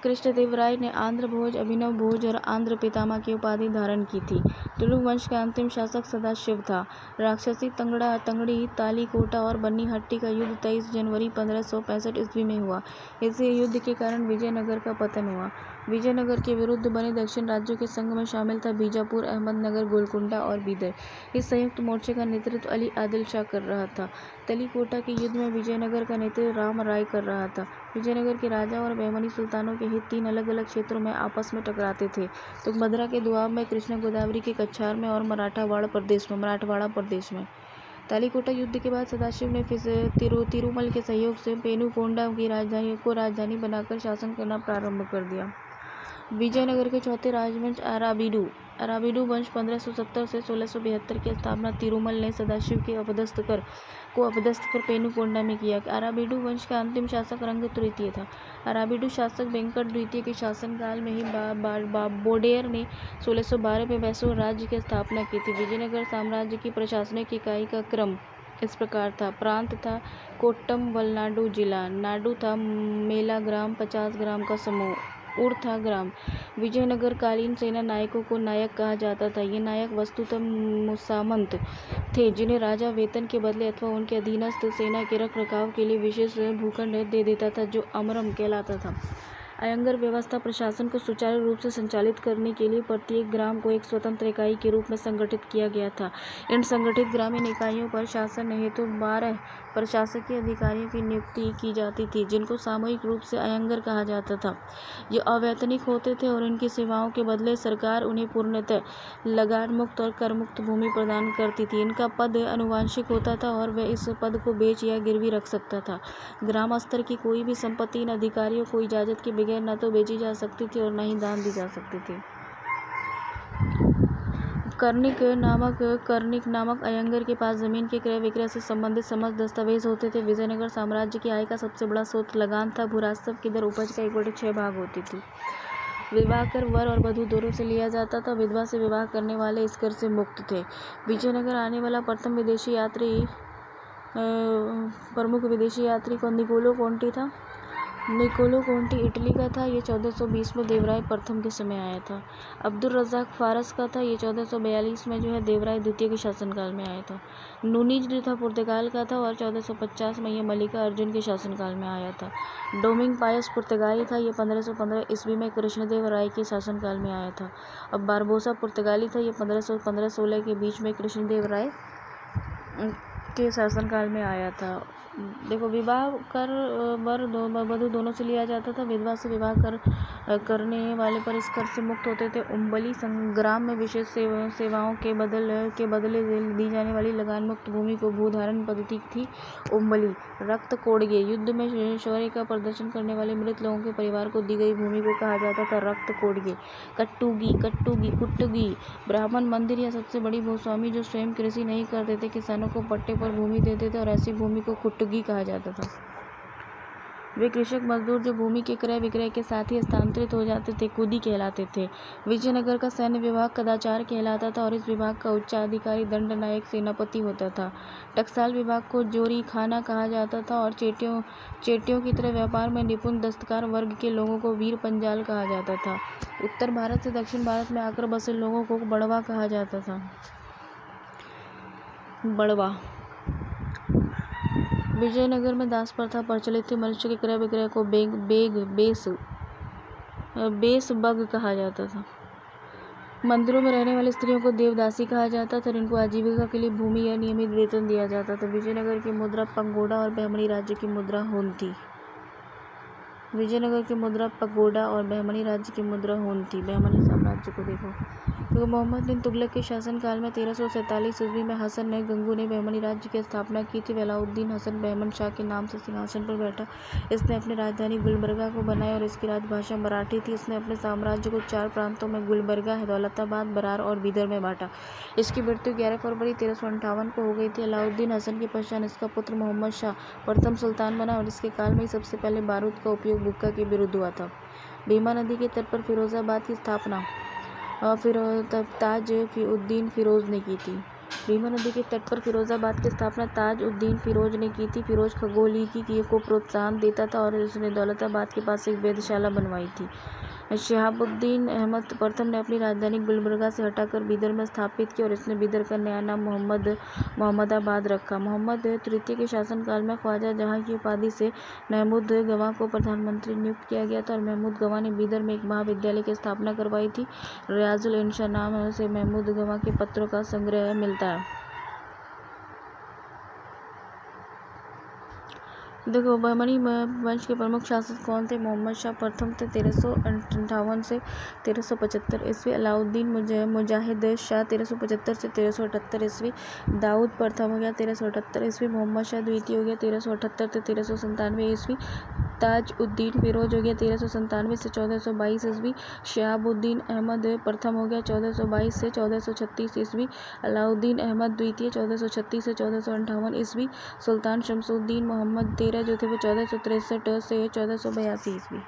कृष्णदेव राय ने आंध्र भोज, अभिनव भोज और आंध्र पितामह की उपाधि धारण की थी। तुलुक वंश का अंतिम शासक सदाशिव था। राक्षसी तंगड़ी, तालीकोटा और बन्नीहट्टी का युद्ध 23 जनवरी 1565 ईस्वी में हुआ। इस युद्ध के कारण विजयनगर का पतन हुआ। विजयनगर के विरुद्ध बने दक्षिण राज्यों के संघ में शामिल था बीजापुर, अहमदनगर, गोलकुंडा और बीदर। इस संयुक्त मोर्चे का नेतृत्व अली आदिल शाह कर रहा था। तलीकोटा के युद्ध में विजयनगर का नेतृत्व राम राय कर रहा था। विजयनगर के राजा और बहमनी सुल्तानों के हित 3 अलग-अलग क्षेत्रों में आपस में टकराते थे। तुंगभद्रा के दोआब में, कृष्णा गोदावरी के कछार में और मराठवाड़ा प्रदेश में। तालीकोटा युद्ध के बाद सदाशिव ने तिरुमल के सहयोग से पेनुकोंडा की राजधानी बनाकर शासन करना प्रारंभ कर दिया। विजयनगर के चौथे राजवंश अराबिडू वंश 1570 से 1672 की स्थापना तिरुमल ने सदाशिव के अपदस्थ कर पेनुकोंडा में किया। अराबिडू वंश का अंतिम शासक रंग तृतीय था। अराबिडू शासक वेंकट द्वितीय के शासनकाल में ही बोडेयर ने 1612 में मैसूर राज्य की स्थापना की थी। विजयनगर साम्राज्य की प्रशासनिक इकाई का क्रम इस प्रकार था। प्रांत था कोट्टम वलनाडु, जिला नाडु था मेलाग्राम 50 ग्राम का समूह, उर था ग्राम। विजयनगर कालीन सेना नायकों को नायक कहा जाता था। ये नायक वस्तुतः मुसामंत थे, जिन्हें राजा वेतन के बदले अथवा उनके अधीनस्थ सेना के रखरखाव के लिए विशेष भूखंड दे देता था, जो अमरम कहलाता था। अयंगर व्यवस्था प्रशासन को सुचारू रूप से संचालित करने के लिए प्रत्येक ग्राम को एक स्वतंत्र इकाई के रूप में संगठित किया गया था। इन संगठित ग्रामीण इकाइयों पर शासन हेतु 12 प्रशासकीय अधिकारियों की नियुक्ति की जाती थी, जिनको सामूहिक रूप से अयंगर कहा जाता था। ये अवैतनिक होते थे और इनकी सेवाओं के बदले सरकार उन्हें पूर्णतः लगान मुक्त और कर मुक्त भूमि प्रदान करती थी। इनका पद आनुवंशिक होता था और वह इस पद को बेच या गिरवी रख सकता था। ग्राम स्तर की कोई भी संपत्ति इन अधिकारियों को इजाजत के बगैर न तो बेची जा सकती थी और न ही दान दी जा सकती थी। कर्णिक नामक अयंगर के पास जमीन के क्रय विक्रय से संबंधित समस्त दस्तावेज होते थे। विजयनगर साम्राज्य की आय का सबसे बड़ा स्रोत लगान था। भूराजस्व की दर उपज का 1/6 भाग होती थी। विवाह कर वर और वधू दोनों से लिया जाता था। विधवा से विवाह करने वाले इस कर से मुक्त थे। विजयनगर आने वाला प्रमुख विदेशी यात्री निकोलो कोंटी था। निकोलो कोंटी इटली का था। ये 1420 में देवराय प्रथम के समय आया था। अब्दुल रज़ाक फारस का था। ये 1442 में देवराय द्वितीय के शासनकाल में आया था। नूनीज था पुर्तगाल का था और 1450 में ये मल्लिका अर्जुन के शासनकाल में आया था। डोमिंग पायस पुर्तगाली था। ये 1515 ईस्वी में कृष्णदेव राय के शासनकाल में आया था। अब बारबोसा पुर्तगाली था। ये 1515-16 के बीच में कृष्णदेव राय के शासनकाल में आया था। देखो, विवाह कर वर वधू दोनों से लिया जाता था। विधवा से विवाह कर करने वाले पर इस कर से मुक्त होते थे। उम्बली संग्राम में विशेष सेवाओं के बदले दी जाने वाली लगान मुक्त भूमि को भूधारण पद्धति थी उम्बली। रक्त कोड़गे, युद्ध में शौर्य का प्रदर्शन करने वाले मृत लोगों के परिवार को दी गई भूमि को कहा जाता था रक्त कोड़गे। कुट्टुगी ब्राह्मण मंदिर या सबसे बड़ी भूस्वामी जो स्वयं कृषि नहीं करते थे, किसानों को पट्टे पर भूमि देते थे और ऐसी भूमि को कुट्टुगी कहा जाता था। वे कृषक मजदूर जो भूमि के क्रय विक्रय के साथ ही हस्तांतरित हो जाते थे कुदी कहलाते थे। विजयनगर का सैन्य विभाग कदाचार कहलाता था और इस विभाग का उच्चाधिकारी दंडनायक सेनापति होता था। टकसाल विभाग को जोरी खाना कहा जाता था और चेटियों की तरह व्यापार में निपुण दस्तकार वर्ग के लोगों को वीर पंजाल कहा जाता था। उत्तर भारत से दक्षिण भारत में आकर बसे लोगों को बड़वा कहा जाता था। बड़वा विजयनगर में दास प्रथा प्रचलित थी। मनुष्य के क्रय विक्रय को बेसबग कहा जाता था। मंदिरों में रहने वाली स्त्रियों को देवदासी कहा जाता था और इनको आजीविका के लिए भूमि या नियमित वेतन दिया जाता था। विजयनगर की मुद्रा पगोडा और बहमनी राज्य की मुद्रा होन थी। विजयनगर की मुद्रा पगोडा और बहमनी राज्य की मुद्रा होन थी। बहमनी साम्राज्य को देखो तो मोहम्मद बिन तुगलक के शासनकाल में 1347 ईस्वी में हसन गंगू ने बहमनी राज्य की स्थापना की थी। अलाउद्दीन हसन बहमन शाह के नाम से सिंहासन पर बैठा। इसने अपनी राजधानी गुलबर्गा को बनाया और इसकी राजभाषा मराठी थी। इसने अपने साम्राज्य को 4 प्रांतों में गुलबर्गा, दौलताबाद, बरार और बीदर में बांटा। इसकी मृत्यु 11 फरवरी 1358 को हो गई थी। अलाउद्दीन हसन के पश्चात इसका पुत्र मोहम्मद शाह प्रथम सुल्तान बना और इसके काल में ही सबसे पहले बारूद का उपयोग बुक्का के विरुद्ध हुआ था। भीमा नदी के तट पर फिरोजाबाद की स्थापना ताज उद्दीन फिरोज ने की थी। भीमा नदी के तट पर फिरोजाबाद की स्थापना ताज उद्दीन फिरोज ने की थी। फिरोज खगोलीकी को प्रोत्साहन देता था और उसने दौलताबाद के पास एक वेधशाला बनवाई थी। शहाबुद्दीन अहमद प्रथम ने अपनी राजधानी गुलबर्गा से हटाकर बीदर में स्थापित की और इसने बीदर का नया नाम मोहम्मदाबाद रखा। मोहम्मद तृतीय के शासनकाल में ख्वाजा जहां की उपाधि से महमूद गवाह को प्रधानमंत्री नियुक्त किया गया था और महमूद गवाह ने बीदर में एक महाविद्यालय की स्थापना करवाई थी। रियाजुल इंशा नाम से महमूद गवाह के पत्रों का संग्रह मिलता है। देखो, बहमनी वंश के प्रमुख शासक कौन थे? मोहम्मद शाह प्रथम थे 1358 से 1375 ईस्वी। अलाउद्दीन मुजाहिद शाह 1375 से 1378 ईस्वी। दाऊद प्रथम हो गया 1378 ईस्वी। मोहम्मद शाह द्वितीय हो गया 1378 से 1397 ईस्वी। ताज उद्दीन फिरोज हो गया 1397 से 1422 ईस्वी। शहाबुद्दीन अहमद प्रथम हो गया 1422 से 1436 ईस्वी। अलाउद्दीन अहमद द्वितीय 1436 से 1458 ईस्वी। सुल्तान शमसुद्दीन मोहम्मद 13 जो थे वो 1463 से 1482 ईस्वी।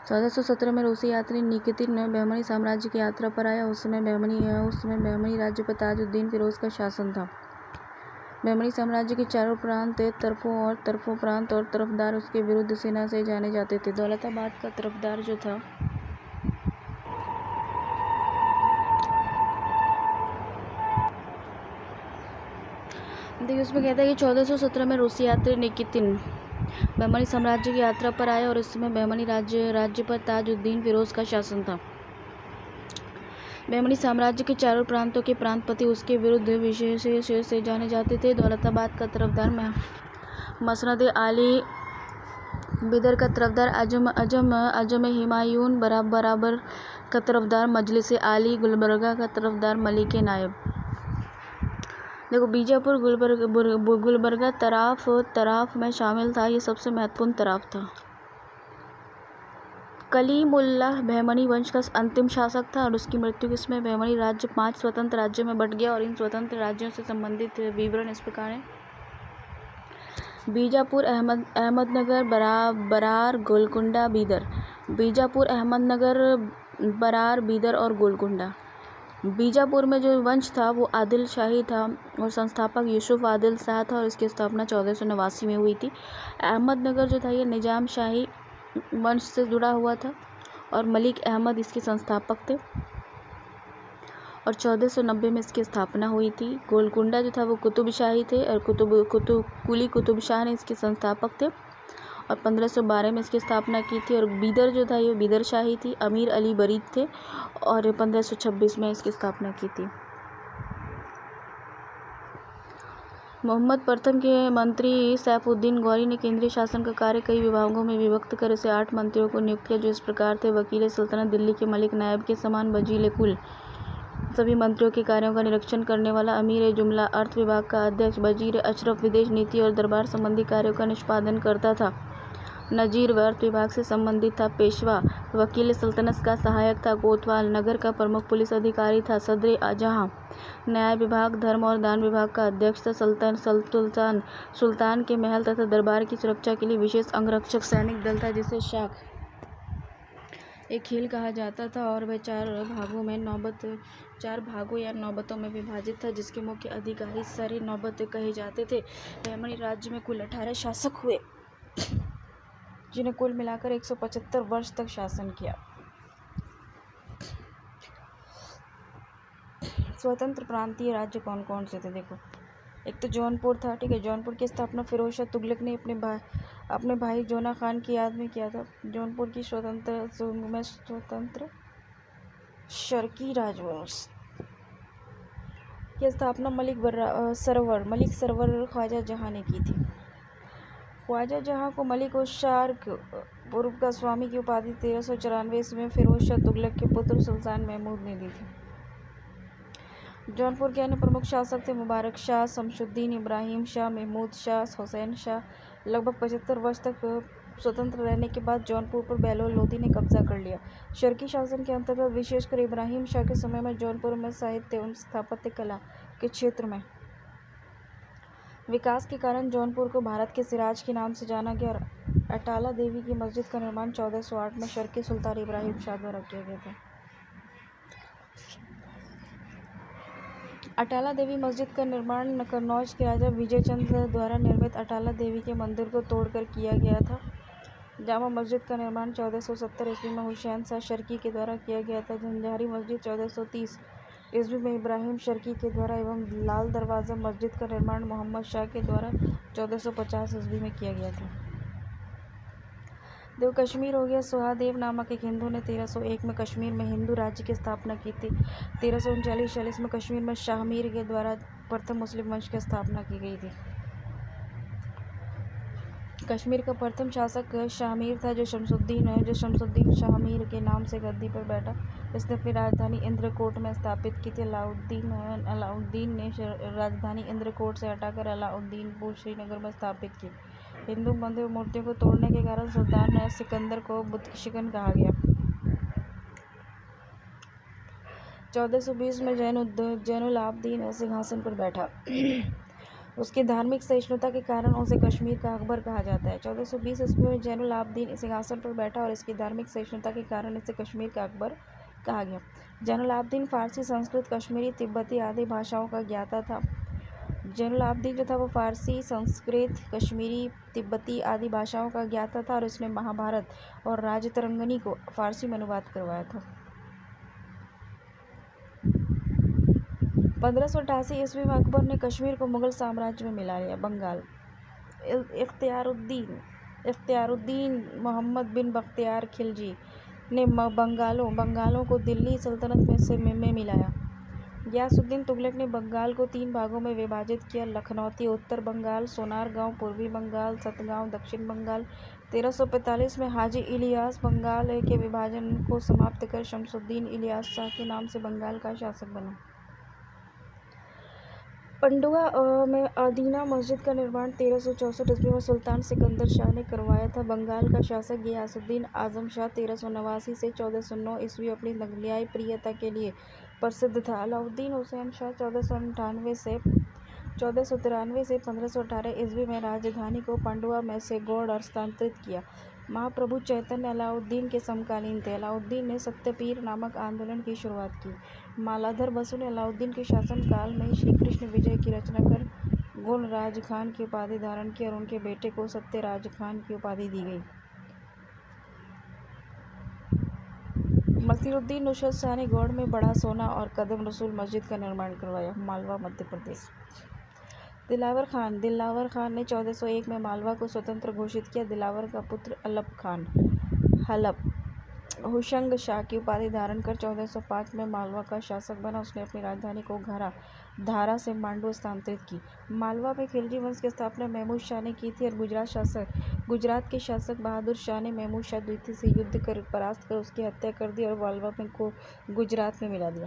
1417 में रूसी यात्री निकितिन बहमनी साम्राज्य की यात्रा पर आया। उस समय बहमनी राज्य पर ताज उद्दीन फिरोज का शासन था। बहमनी साम्राज्य के चारों प्रांत तरफदार और तरफदार उसके विरुद्ध सेना से जाने जाते थे। दौलताबाद का तरफदार जो था देखिए उसमें कहता है कि 1417 में रूसी यात्री निकितिन बहमनी साम्राज्य की यात्रा पर आया और इस समय बहमनी राज्य पर ताज उद्दीन फिरोज का शासन था। बहमनी साम्राज्य के चारों प्रांतों के प्रांतपति उसके विरुद्ध विशेष से जाने जाते थे। दौलताबाद का तरफदार मसनद आली, बीदर का तरफदार अजम हिमायून, बराबर का तरफदार मजलिस आली, गुलबर्गा का तरफदार मलिक नायब। देखो, बीजापुर गुलबर्गा तराफ में शामिल था। ये सबसे महत्वपूर्ण तराफ था। कलीमुल्लाह बहमनी वंश का अंतिम शासक था और उसकी मृत्यु किसमें? बहमनी राज्य 5 स्वतंत्र राज्यों में बंट गया और इन स्वतंत्र राज्यों से संबंधित विवरण इस प्रकार हैं। बीजापुर, अहमदनगर, बरार, गोलकुंडा, बीदर। बीजापुर, अहमदनगर, बरार, बीदर और गोलकुंडा। बीजापुर में जो वंश था वो आदिल शाही था और संस्थापक यूसुफ आदिल शाह था और इसकी स्थापना 1489 में हुई थी। अहमदनगर जो था ये निजाम शाही वंश से जुड़ा हुआ था और मलिक अहमद इसके संस्थापक थे और 1490 में इसकी स्थापना हुई थी। गोलकुंडा जो था वो कुतुब शाही थे और कुतुब शाह ने इसके संस्थापक थे और 1512 में इसकी स्थापना की थी। और बीदर जो था ये बीदर शाही थी, अमीर अली बरीद थे और 1526 में इसकी स्थापना की थी। मोहम्मद प्रथम के मंत्री सैफुद्दीन गौरी ने केंद्रीय शासन का कार्य कई विभागों में विभक्त कर इसे 8 मंत्रियों को नियुक्त किया, जो इस प्रकार थे: वकील सल्तनत दिल्ली के मलिक नायब के समान वजीर कुल, सभी मंत्रियों के कार्यों का निरीक्षण करने वाला अमीर जुमला, अर्थ विभाग का अध्यक्ष वजीर अशरफ विदेश नीति और दरबार संबंधी कार्यों का निष्पादन करता था, नजीर अर्थ विभाग से संबंधित था, पेशवा वकील सल्तनत का सहायक था, कोतवाल नगर का प्रमुख पुलिस अधिकारी था, सदर जहां न्याय विभाग, धर्म और दान विभाग का अध्यक्ष था, सुल्तान के महल तथा दरबार की सुरक्षा के लिए विशेष अंगरक्षक सैनिक दल था, जिसे शाख ए खेल कहा जाता था, और वह 4 भागों या नौबतों में विभाजित था, जिसके मुख्य अधिकारी सरे नौबत कहे जाते थे। बहमनी राज्य में कुल 18 शासक हुए, जिन्हें कुल मिलाकर 175 वर्ष तक शासन किया। स्वतंत्र प्रांतीय राज्य कौन कौन से थे? देखो, एक तो जौनपुर था, ठीक है। जौनपुर की स्थापना फिरोज शाह तुगलक ने अपने भाई जोना खान की याद में किया था। जौनपुर की स्वतंत्र शर्की राजवंश की स्थापना मलिक सरवर ख्वाजा जहां ने की थी। ख्वाजा जहां को मलिक उशार्क पूर्व का स्वामी की उपाधि 1394 ईस्वी में फिरोज शाह तुगलक के पुत्र सुल्तान महमूद ने दी थी। जौनपुर के अन्य प्रमुख शासक थे मुबारक शाह, शमशुद्दीन, इब्राहिम शाह, महमूद शाह, हुसैन शाह। लगभग 75 वर्ष तक स्वतंत्र रहने के बाद जौनपुर पर बहलोल लोदी ने कब्जा कर लिया। शर्की शासन के अंतर्गत विशेषकर इब्राहिम शाह के समय में जौनपुर में साहित्य एवं स्थापत्य कला के क्षेत्र में विकास के कारण जौनपुर को भारत के सिराज के नाम से जाना गया, और अटाला देवी की मस्जिद का निर्माण 1408 में शर्की सुल्तान इब्राहिम शाह द्वारा किया गया था। अटाला देवी मस्जिद का निर्माण कन्नौज के राजा विजय चंद्र द्वारा निर्मित अटाला देवी के मंदिर को तोड़कर किया गया था। जामा मस्जिद का निर्माण 1470 ईस्वी में हुसैन शाह शर्की के द्वारा किया गया था। झंझारी मस्जिद 1430 ईस्वी में इब्राहिम शर्की के द्वारा एवं लाल दरवाज़ा मस्जिद का निर्माण मोहम्मद शाह के द्वारा 1450 ईस्वी में किया गया था। देखो, कश्मीर हो गया। सुहादेव नामक एक हिंदू ने 1301 में कश्मीर में हिंदू राज्य की स्थापना की थी। 1339-40 में कश्मीर में शाह मीर के द्वारा प्रथम मुस्लिम वंश की स्थापना की गई थी। कश्मीर का प्रथम शासक शाह मीर था, जो शमसुद्दीन शाह मीर के नाम से गद्दी पर बैठा। इसने अपनी राजधानी इंद्रकोट में स्थापित की थी। अलाउद्दीन ने राजधानी इंद्रकोट से हटाकर अलाउद्दीनपुर श्रीनगर में स्थापित की। हिंदू मंदिर और मूर्तियों को तोड़ने के कारण सुल्तान सिकंदर को बुतशिकन कहा गया। 1420 में जैनुल आबदीन सिंहासन पर बैठा। उसकी धार्मिक सहिष्णुता के कारण उसे कश्मीर का अकबर कहा जाता है। 1420 ईस्वी में जैनुल आबदीन सिंहासन पर बैठा और इसकी धार्मिक सहिष्णुता के कारण इसे कश्मीर का अकबर कहा गया। जैनुल आबदीन फारसी, संस्कृत, कश्मीरी, तिब्बती आदि भाषाओं का ज्ञाता था। जैनुल आबदीन जो था वो फारसी, संस्कृत, कश्मीरी, तिब्बती आदि भाषाओं का ज्ञाता था, और इसने महाभारत और राजतरंगिणी को फारसी में अनुवाद करवाया था। 1588 ईस्वी में अकबर ने कश्मीर को मुगल साम्राज्य में मिला लिया। बंगाल, इख्तियारुद्दीन मोहम्मद बिन बख्तियार खिलजी ने बंगालों को दिल्ली सल्तनत में मिलाया। गियासुद्दीन तुगलक ने बंगाल को 3 भागों में विभाजित किया: लखनौती उत्तर बंगाल, सोनारगांव पूर्वी बंगाल, सतगांव दक्षिण बंगाल। 1345 में हाजी इलियास बंगाल के विभाजन को समाप्त कर शमसुद्दीन इलियास शाह के नाम से बंगाल का शासक बना। पंडुआ में अदीना मस्जिद का निर्माण 1364 ईस्वी में सुल्तान सिकंदर शाह ने करवाया था। बंगाल का शासक गियासुद्दीन आजम शाह 1389 से 1409 ईस्वी अपनी न्याय प्रियता के लिए प्रसिद्ध था। अलाउद्दीन हुसैन शाह 1493 से 1518 ईस्वी में राजधानी को पांडुआ में से गौड़ हस्तांतरित किया। महाप्रभु चैतन्य अलाउद्दीन के समकालीन थे। अलाउद्दीन ने सत्यपीर नामक आंदोलन की शुरुआत की। मालाधर बसु ने अलाउद्दीन के शासनकाल में श्री कृष्ण विजय की रचना कर गुणराज खान की उपाधि धारण की, और उनके बेटे को सत्यराज खान की उपाधि दी गई। मसीरुद्दीन नुसरत शाह ने गौड़ में बड़ा सोना और कदम रसूल मस्जिद का निर्माण करवाया। मालवा मध्य प्रदेश। दिलावर खान ने 1401 में मालवा को स्वतंत्र घोषित किया। दिलावर का पुत्र अलब खान हलब होशंग शाह की उपाधि धारण कर 1405 में मालवा का शासक बना। उसने अपनी राजधानी को धारा से मांडू स्थानांतरित की। मालवा में खिलजी वंश की स्थापना महमूद शाह ने की थी और गुजरात के शासक बहादुर शाह ने महमूद शाह द्वितीय से युद्ध कर परास्त कर उसकी हत्या कर दी और मालवा में को गुजरात में मिला दिया।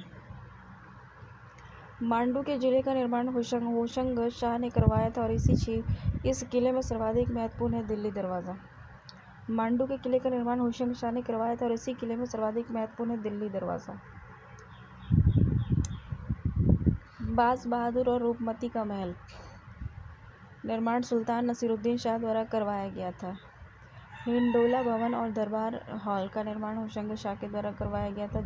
मांडू के जिले का निर्माण होशंग शाह ने करवाया था और इस किले में सर्वाधिक महत्वपूर्ण है दिल्ली दरवाज़ा। मांडू के किले का निर्माण होशंग शाह ने करवाया था और इसी किले में सर्वाधिक महत्वपूर्ण है दिल्ली दरवाज़ा। बाज बहादुर और रूपमती का महल निर्माण सुल्तान नसीरुद्दीन शाह द्वारा करवाया गया था। हिंडोला भवन और दरबार हॉल का निर्माण होशंग शाह के द्वारा करवाया गया था।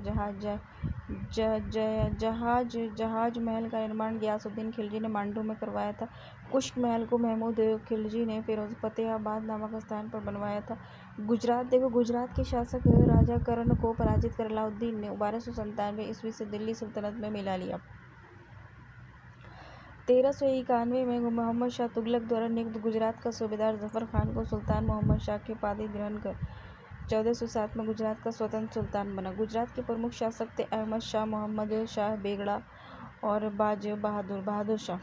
जहाज महल का निर्माण गियासुद्दीन खिलजी ने मांडू में करवाया था। कुश्क महल को महमूद खिलजी ने फतेहाबाद नामक स्थान पर बनवाया था। गुजरात के शासक राजा कर्ण को पराजित कर अलाउद्दीन ने 1297 ईस्वी से दिल्ली सल्तनत में मिला लिया। 1391 में मोहम्मद शाह तुगलक द्वारा नियुक्त गुजरात का सूबेदार जफर खान को सुल्तान मोहम्मद शाह की उपाधि ग्रहण कर 1407 में गुजरात का स्वतंत्र सुल्तान बना। गुजरात के प्रमुख शासक थे अहमद शाह, मोहम्मद शाह बेगड़ा और बाज बहादुर शाह।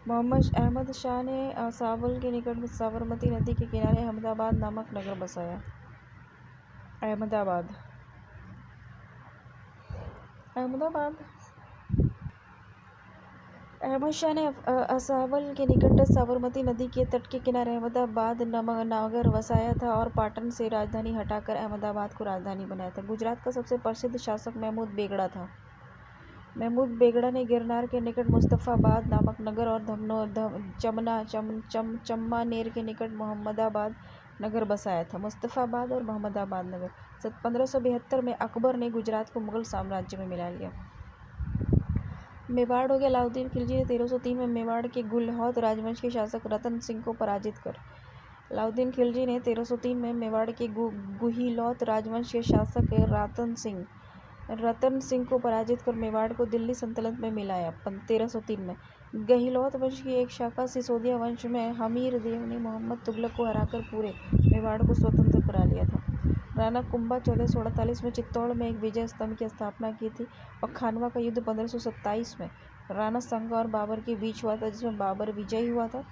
अहमद शाह ने सावल के निकट में साबरमती नदी के किनारे अहमदाबाद नामक नगर बसाया। अहमद शाह ने असावल के निकट साबरमती नदी के तट के किनारे अहमदाबाद नगर बसाया था और पाटन से राजधानी हटाकर अहमदाबाद को राजधानी बनाया था। गुजरात का सबसे प्रसिद्ध शासक महमूद बेगड़ा था। महमूद बेगड़ा ने गिरनार के निकट मुस्तफ़ाबाद नामक नगर और चम्मानेर के निकट मोहम्मदाबाद नगर बसाया था। मुस्तफ़ाबाद और मोहम्मदाबाद नगर 1572 में अकबर ने गुजरात को मुगल साम्राज्य में मिला लिया। मेवाड़ हो गया। अलाउद्दीन खिलजी ने 1303 में मेवाड़ के गुलहौत राजवंश के शासक रतन सिंह को पराजित कर अलाउद्दीन खिलजी ने 1303 में मेवाड़ के गुहिलौत राजवंश के शासक रतन सिंह को पराजित कर मेवाड़ को दिल्ली सल्तनत में मिलाया। 1303 में गहिलौत वंश की एक शाखा सिसोदिया वंश में हमीर देव ने मोहम्मद तुगलक को हराकर पूरे मेवाड़ को स्वतंत्र करा लिया था। राणा कुंभा 1448 में चित्तौड़ में एक विजय स्तंभ की स्थापना की थी और खानवा का युद्ध 1527 में राणा सांगा और बाबर के बीच हुआ था, जिसमें बाबर विजयी हुआ था।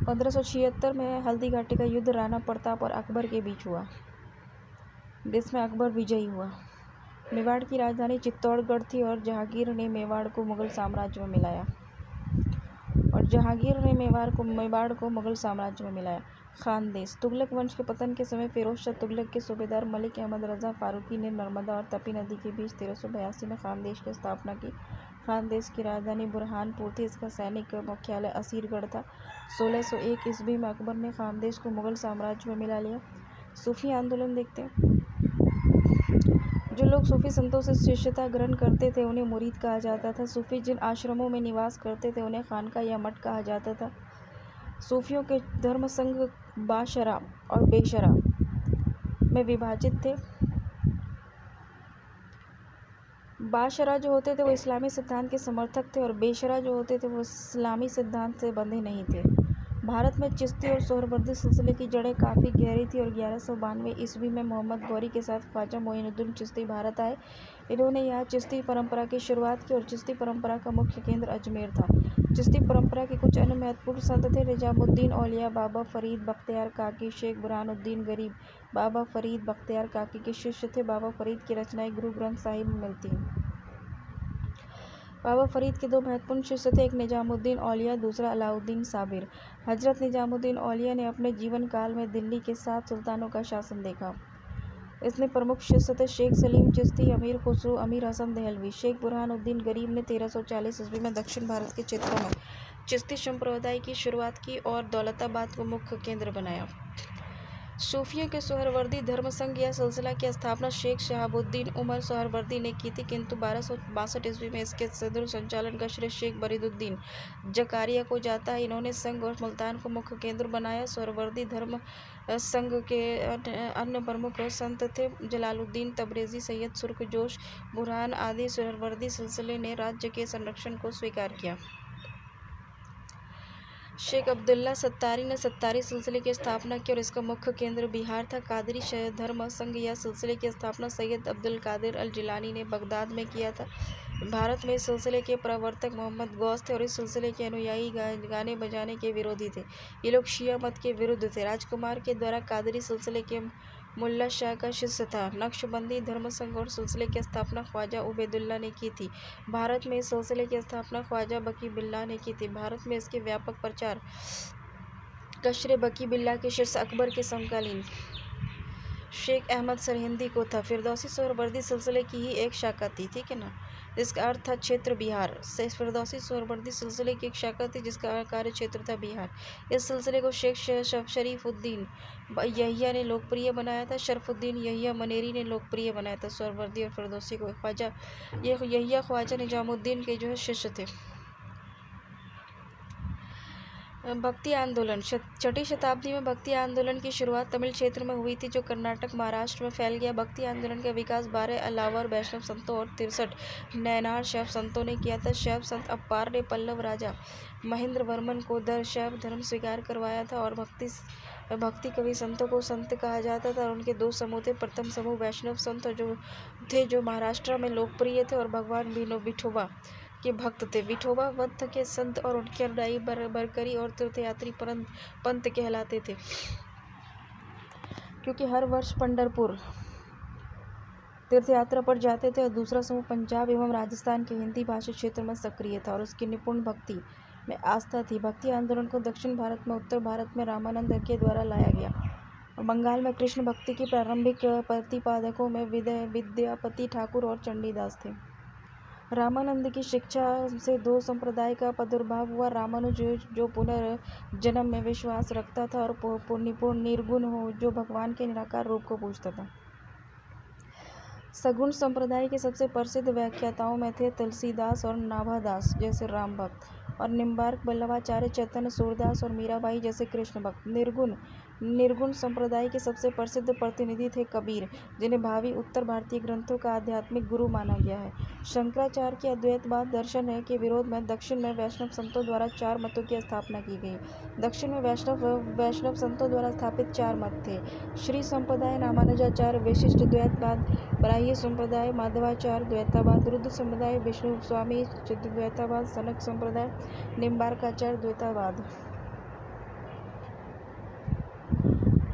1576 में हल्दी घाटी का युद्ध राणा प्रताप और अकबर के बीच हुआ, जिसमें अकबर विजयी हुआ। मेवाड़ की राजधानी चित्तौड़गढ़ थी और जहांगीर ने मेवाड़ को मुगल साम्राज्य में मिलाया। खानदेश तुगलक वंश के पतन के समय फिरोज शाह तुगलक के सूबेदार मलिक अहमद रजा फारूकी ने नर्मदा और तपी नदी के बीच 1382 में खानदेश की स्थापना की। खानदेश की राजधानी बुरहानपुर थी। इसका सैनिक मुख्यालय असीरगढ़ था। 1601 ईस्वी में अकबर ने खानदेश को मुगल साम्राज्य में मिला लिया। सूफी आंदोलन देखते हैं। जो लोग सूफी संतों से शिष्यता ग्रहण करते थे उन्हें मुरीद कहा जाता था। सूफी जिन आश्रमों में निवास करते थे उन्हें खानका या मठ कहा जाता था। सूफियों के धर्म संघ बाशरा और बेशरा में विभाजित थे। बाशरा जो होते थे वो इस्लामी सिद्धांत के समर्थक थे और बेशरा जो होते थे वो इस्लामी सिद्धांत से बंधे नहीं थे। भारत में चिश्ती और सोहरवर्दी सिलसिले की जड़ें काफ़ी गहरी थी और 1192 ईस्वी में मोहम्मद गौरी के साथ ख्वाजा मोइनुद्दीन चिश्ती भारत आए। इन्होंने यहाँ चिश्ती परंपरा की शुरुआत की और चिश्ती परंपरा का मुख्य केंद्र अजमेर था। चिश्ती परंपरा के कुछ अन्य महत्वपूर्ण संत थे निजामुद्दीन औलिया, बाबा फरीद बख्तियार काकी, शेख बुरहानुद्दीन गरीब बाबा फरीद बख्तियार काकी के शिष्य थे। बाबा फरीद की रचनाएं गुरु ग्रंथ साहिब में मिलती हैं। बाबा फरीद के दो महत्वपूर्ण शिष्य थे, एक निजामुद्दीन औलिया, दूसरा अलाउद्दीन साबिर। हजरत निजामुद्दीन औलिया ने अपने जीवन काल में दिल्ली के 7 सुल्तानों का शासन देखा। इसमें प्रमुख शिष्य थे शेख सलीम चिश्ती, अमीर खुसरो, अमीर हसन देहलवी। शेख बुरहानुद्दीन गरीब ने 1340 ईस्वी में दक्षिण भारत के क्षेत्रों में चिश्ती संप्रदाय की शुरुआत की और दौलताबाद को मुख्य केंद्र बनाया। सूफियों के सोहरवर्दी धर्म संघ या सिलसिला की स्थापना शेख शहाबुद्दीन उमर सोहरवर्दी ने की थी, किंतु 1262 ईस्वी में इसके सदर संचालन का श्रेय शेख बरीदुद्दीन जकारिया को जाता है। इन्होंने संघ और मुल्तान को मुख्य केंद्र बनाया। सोहरवर्दी धर्म संघ के अन्य प्रमुख संत थे जलालुद्दीन तबरेज़ी, सैयद सुर्खजोश, बुरहान आदि। सोहरवर्दी सिलसिले ने राज्य के संरक्षण को स्वीकार किया। शेख अब्दुल्ला सत्तारी ने सत्तारी सिलसिले की स्थापना की और इसका मुख्य केंद्र बिहार था। कादरी धर्म संघ या सिलसिले की स्थापना सैयद अब्दुल कादिर अल जिलानी ने बगदाद में किया था। भारत में इस सिलसिले के प्रवर्तक मोहम्मद गौस थे और इस सिलसिले के अनुयायी गाने बजाने के विरोधी थे। ये लोग शिया मत के विरुद्ध थे। राजकुमार के द्वारा कादरी सिलसिले के मुल्ला शाह का शिष्य था। नक्शबंदी धर्म संघ और सिलसिले की स्थापना ख्वाजा उबैदुल्ला ने की थी। भारत में इस सिलसिले की स्थापना ख्वाजा बकी बिल्ला ने की थी। भारत में इसके व्यापक प्रचार कशरे बकी बिल्ला के शिष्य अकबर के समकालीन शेख अहमद सरहिंदी को था। फिरदौसी सोहरवर्दी सिलसिले की ही एक शाखा थी, ठीक है ना, जिसका अर्थ था क्षेत्र बिहार। फिरदौसी सोहरवर्दी सिलसिले की एक शाखा थी जिसका कार्य क्षेत्र था बिहार। इस सिलसिले को शेख शरीफुद्दीन यहिया ने लोकप्रिय बनाया था। शरफुद्दीन यहिया मनेरी ने लोकप्रिय बनाया था सोहरवर्दी और फिरदौसी को। ख्वाजा यहिया ख्वाजा निजामुद्दीन के जो है शिष्य थे। भक्ति आंदोलन। छठी शताब्दी में भक्ति आंदोलन की शुरुआत तमिल क्षेत्र में हुई थी जो कर्नाटक महाराष्ट्र में फैल गया। भक्ति आंदोलन का विकास 12 अलावर वैष्णव संतों और 63 नैनार शैव संतों ने किया था। शैव संत अप्पार ने पल्लव राजा महेंद्र वर्मन को शैव धर्म स्वीकार करवाया था और भक्ति कवि संतों को संत कहा जाता था और उनके दो समूह थे। प्रथम समूह वैष्णव संत जो महाराष्ट्र में लोकप्रिय थे और भगवान विठोबा के भक्त थे। विठोबा पंथ के संत और उनके अनुयायी बरकरी और तीर्थयात्री पंथ कहलाते थे, क्योंकि हर वर्ष पंढरपुर तीर्थयात्रा पर जाते थे। और दूसरा समूह पंजाब एवं राजस्थान के हिंदी भाषी क्षेत्र में सक्रिय था और उसकी निपुण भक्ति में आस्था थी। भक्ति आंदोलन को दक्षिण भारत में उत्तर भारत में रामानंद के द्वारा लाया गया। बंगाल में कृष्ण भक्ति की प्रारंभिक प्रतिपादकों में विद्यापति ठाकुर और चंडीदास थे। रामानंद की शिक्षा से दो संप्रदाय का प्रादुर्भाव हुआ। रामानुज जो पुनर्जन्म में विश्वास रखता था और निर्गुण हो जो भगवान के निराकार रूप को पूजता था। सगुण संप्रदाय के सबसे प्रसिद्ध व्याख्याताओं में थे तुलसीदास और नाभादास जैसे राम भक्त और निम्बार्क बल्लवाचार्य, चैतन्य सूरदास और मीराबाई जैसे कृष्ण भक्त। निर्गुण संप्रदाय के सबसे प्रसिद्ध प्रतिनिधि थे कबीर, जिन्हें भावी उत्तर भारतीय ग्रंथों का आध्यात्मिक गुरु माना गया है। शंकराचार्य के अद्वैतवाद दर्शन के विरोध में दक्षिण में वैष्णव संतों द्वारा 4 मतों की स्थापना की गई। दक्षिण में वैष्णव संतों द्वारा स्थापित 4 मत थे। श्री संप्रदाय रामानुजाचार्य विशिष्ट द्वैतवाद, बराही संप्रदाय माधवाचार्य द्वैतवाद, रुद्र संप्रदाय विष्णु स्वामी द्वैतवाद, सनक संप्रदाय निम्बार्काचार्य द्वैतवाद।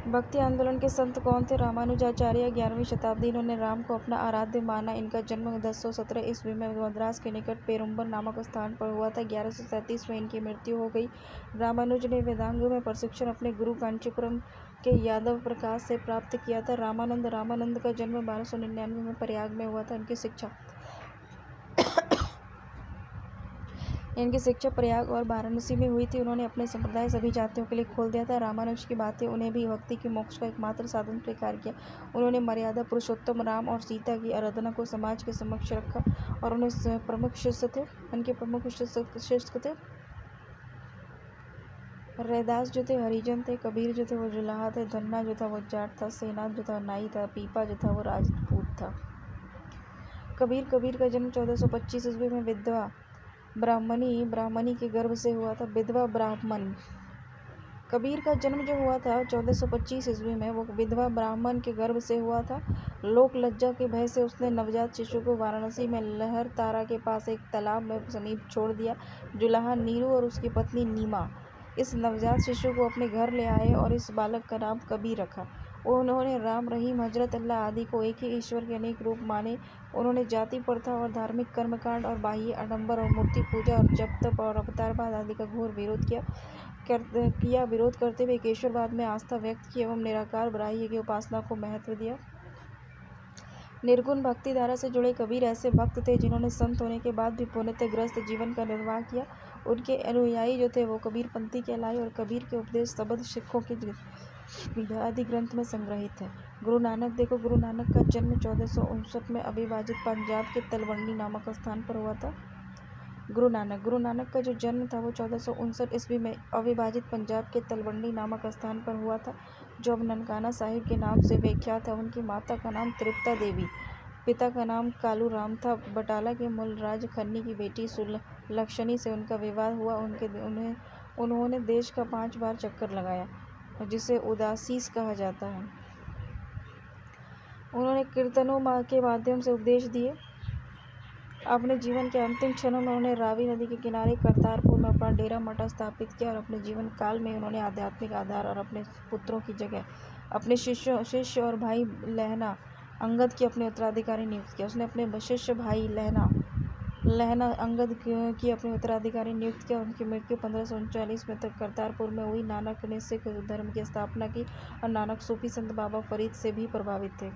भक्ति आंदोलन के संत कौन थे? रामानुजाचार्य 11वीं शताब्दी। इन्होंने राम को अपना आराध्य माना। इनका जन्म 1017 ईस्वी में मद्रास के निकट पेरुम्बर नामक स्थान पर हुआ था। 1137 में इनकी मृत्यु हो गई। रामानुज ने वेदांग में प्रशिक्षण अपने गुरु कांचीपुरम के यादव प्रकाश से प्राप्त किया था। रामानंद का जन्म 1299 में प्रयाग में हुआ था। इनकी शिक्षा प्रयाग और वाराणसी में हुई थी। उन्होंने अपने संप्रदाय सभी जातियों के लिए खोल दिया था। रामानुज की बातें उन्हें भी भक्ति के मोक्ष का एकमात्र साधन स्वीकार किया। उन्होंने मर्यादा पुरुषोत्तम राम और सीता की आराधना को समाज के समक्ष रखा और उनके प्रमुख शिष्य थे रैदास जो थे हरिजन थे, कबीर जो थे वो जुलाहा थे, धन्ना जो था वो जाट था, सेनाथ जो था नाई था, पीपा जो था वो राजपूत था। कबीर का जन्म 1425 ईस्वी में विधवा ब्राह्मणी के गर्भ से हुआ था। विधवा ब्राह्मण कबीर का जन्म जो हुआ था 1425 ईस्वी में वो विधवा ब्राह्मण के गर्भ से हुआ था। लोक लज्जा के भय से उसने नवजात शिशु को वाराणसी में लहर तारा के पास एक तालाब में समीप छोड़ दिया। जुलाहा नीरू और उसकी पत्नी नीमा इस नवजात शिशु को अपने घर ले आए और इस बालक का नाम कबीर रखा। उन्होंने राम, रहीम, हजरत अल्लाह आदि को एक ही ईश्वर के अनेक रूप माने। उन्होंने जाति प्रथा और धार्मिक कर्मकांड और बाह्य आडंबर और मूर्ति पूजा और जप तप और अवतारवाद आदि का घोर विरोध किया। विरोध करते हुए ईश्वरवाद में आस्था व्यक्त की एवं निराकार ब्राह्य की उपासना को महत्व दिया। निर्गुण भक्ति धारा से जुड़े कबीर ऐसे भक्त थे जिन्होंने संत होने के बाद भी पुण्यग्रस्त जीवन का निर्वाह किया। उनके अनुयायी जो थे वो कबीरपंथी कहलाए और कबीर के उपदेश शब्द सिखों के आदि ग्रंथ में संग्रहित है। गुरु नानक का जन्म 1459 में अविभाजित पंजाब के तलवंडी नामक स्थान पर हुआ था। गुरु नानक का जो जन्म था वो 1459 ईस्वी में अविभाजित पंजाब के तलवंडी नामक स्थान पर हुआ था, जो अब ननकाना साहिब के नाम से विख्यात है। उनकी माता का नाम तृप्ता देवी, पिता का नाम कालू राम था। बटाला के मूलराज खन्नी की बेटी सुलक्षणी से उनका विवाह हुआ। उन्होंने देश का 5 बार चक्कर लगाया, जिसे उदासीस कहा जाता है। उन्होंने कीर्तनों के माध्यम से उपदेश दिए। अपने जीवन के अंतिम क्षणों में उन्होंने रावी नदी के किनारे करतारपुर में अपना डेरा मठ स्थापित किया और अपने जीवन काल में उन्होंने आध्यात्मिक आधार और अपने पुत्रों की जगह अपने शिष्य और भाई लहना अंगद की अपने उत्तराधिकारी नियुक्त किया। उसने अपने शिष्य भाई लहना अंगद की अपने उत्तराधिकारी नियुक्त किया। उनकी मृत्यु 1539 में तक करतारपुर में हुई। नानक ने सिख धर्म की स्थापना की और नानक सूफी संत बाबा फरीद से भी प्रभावित थे।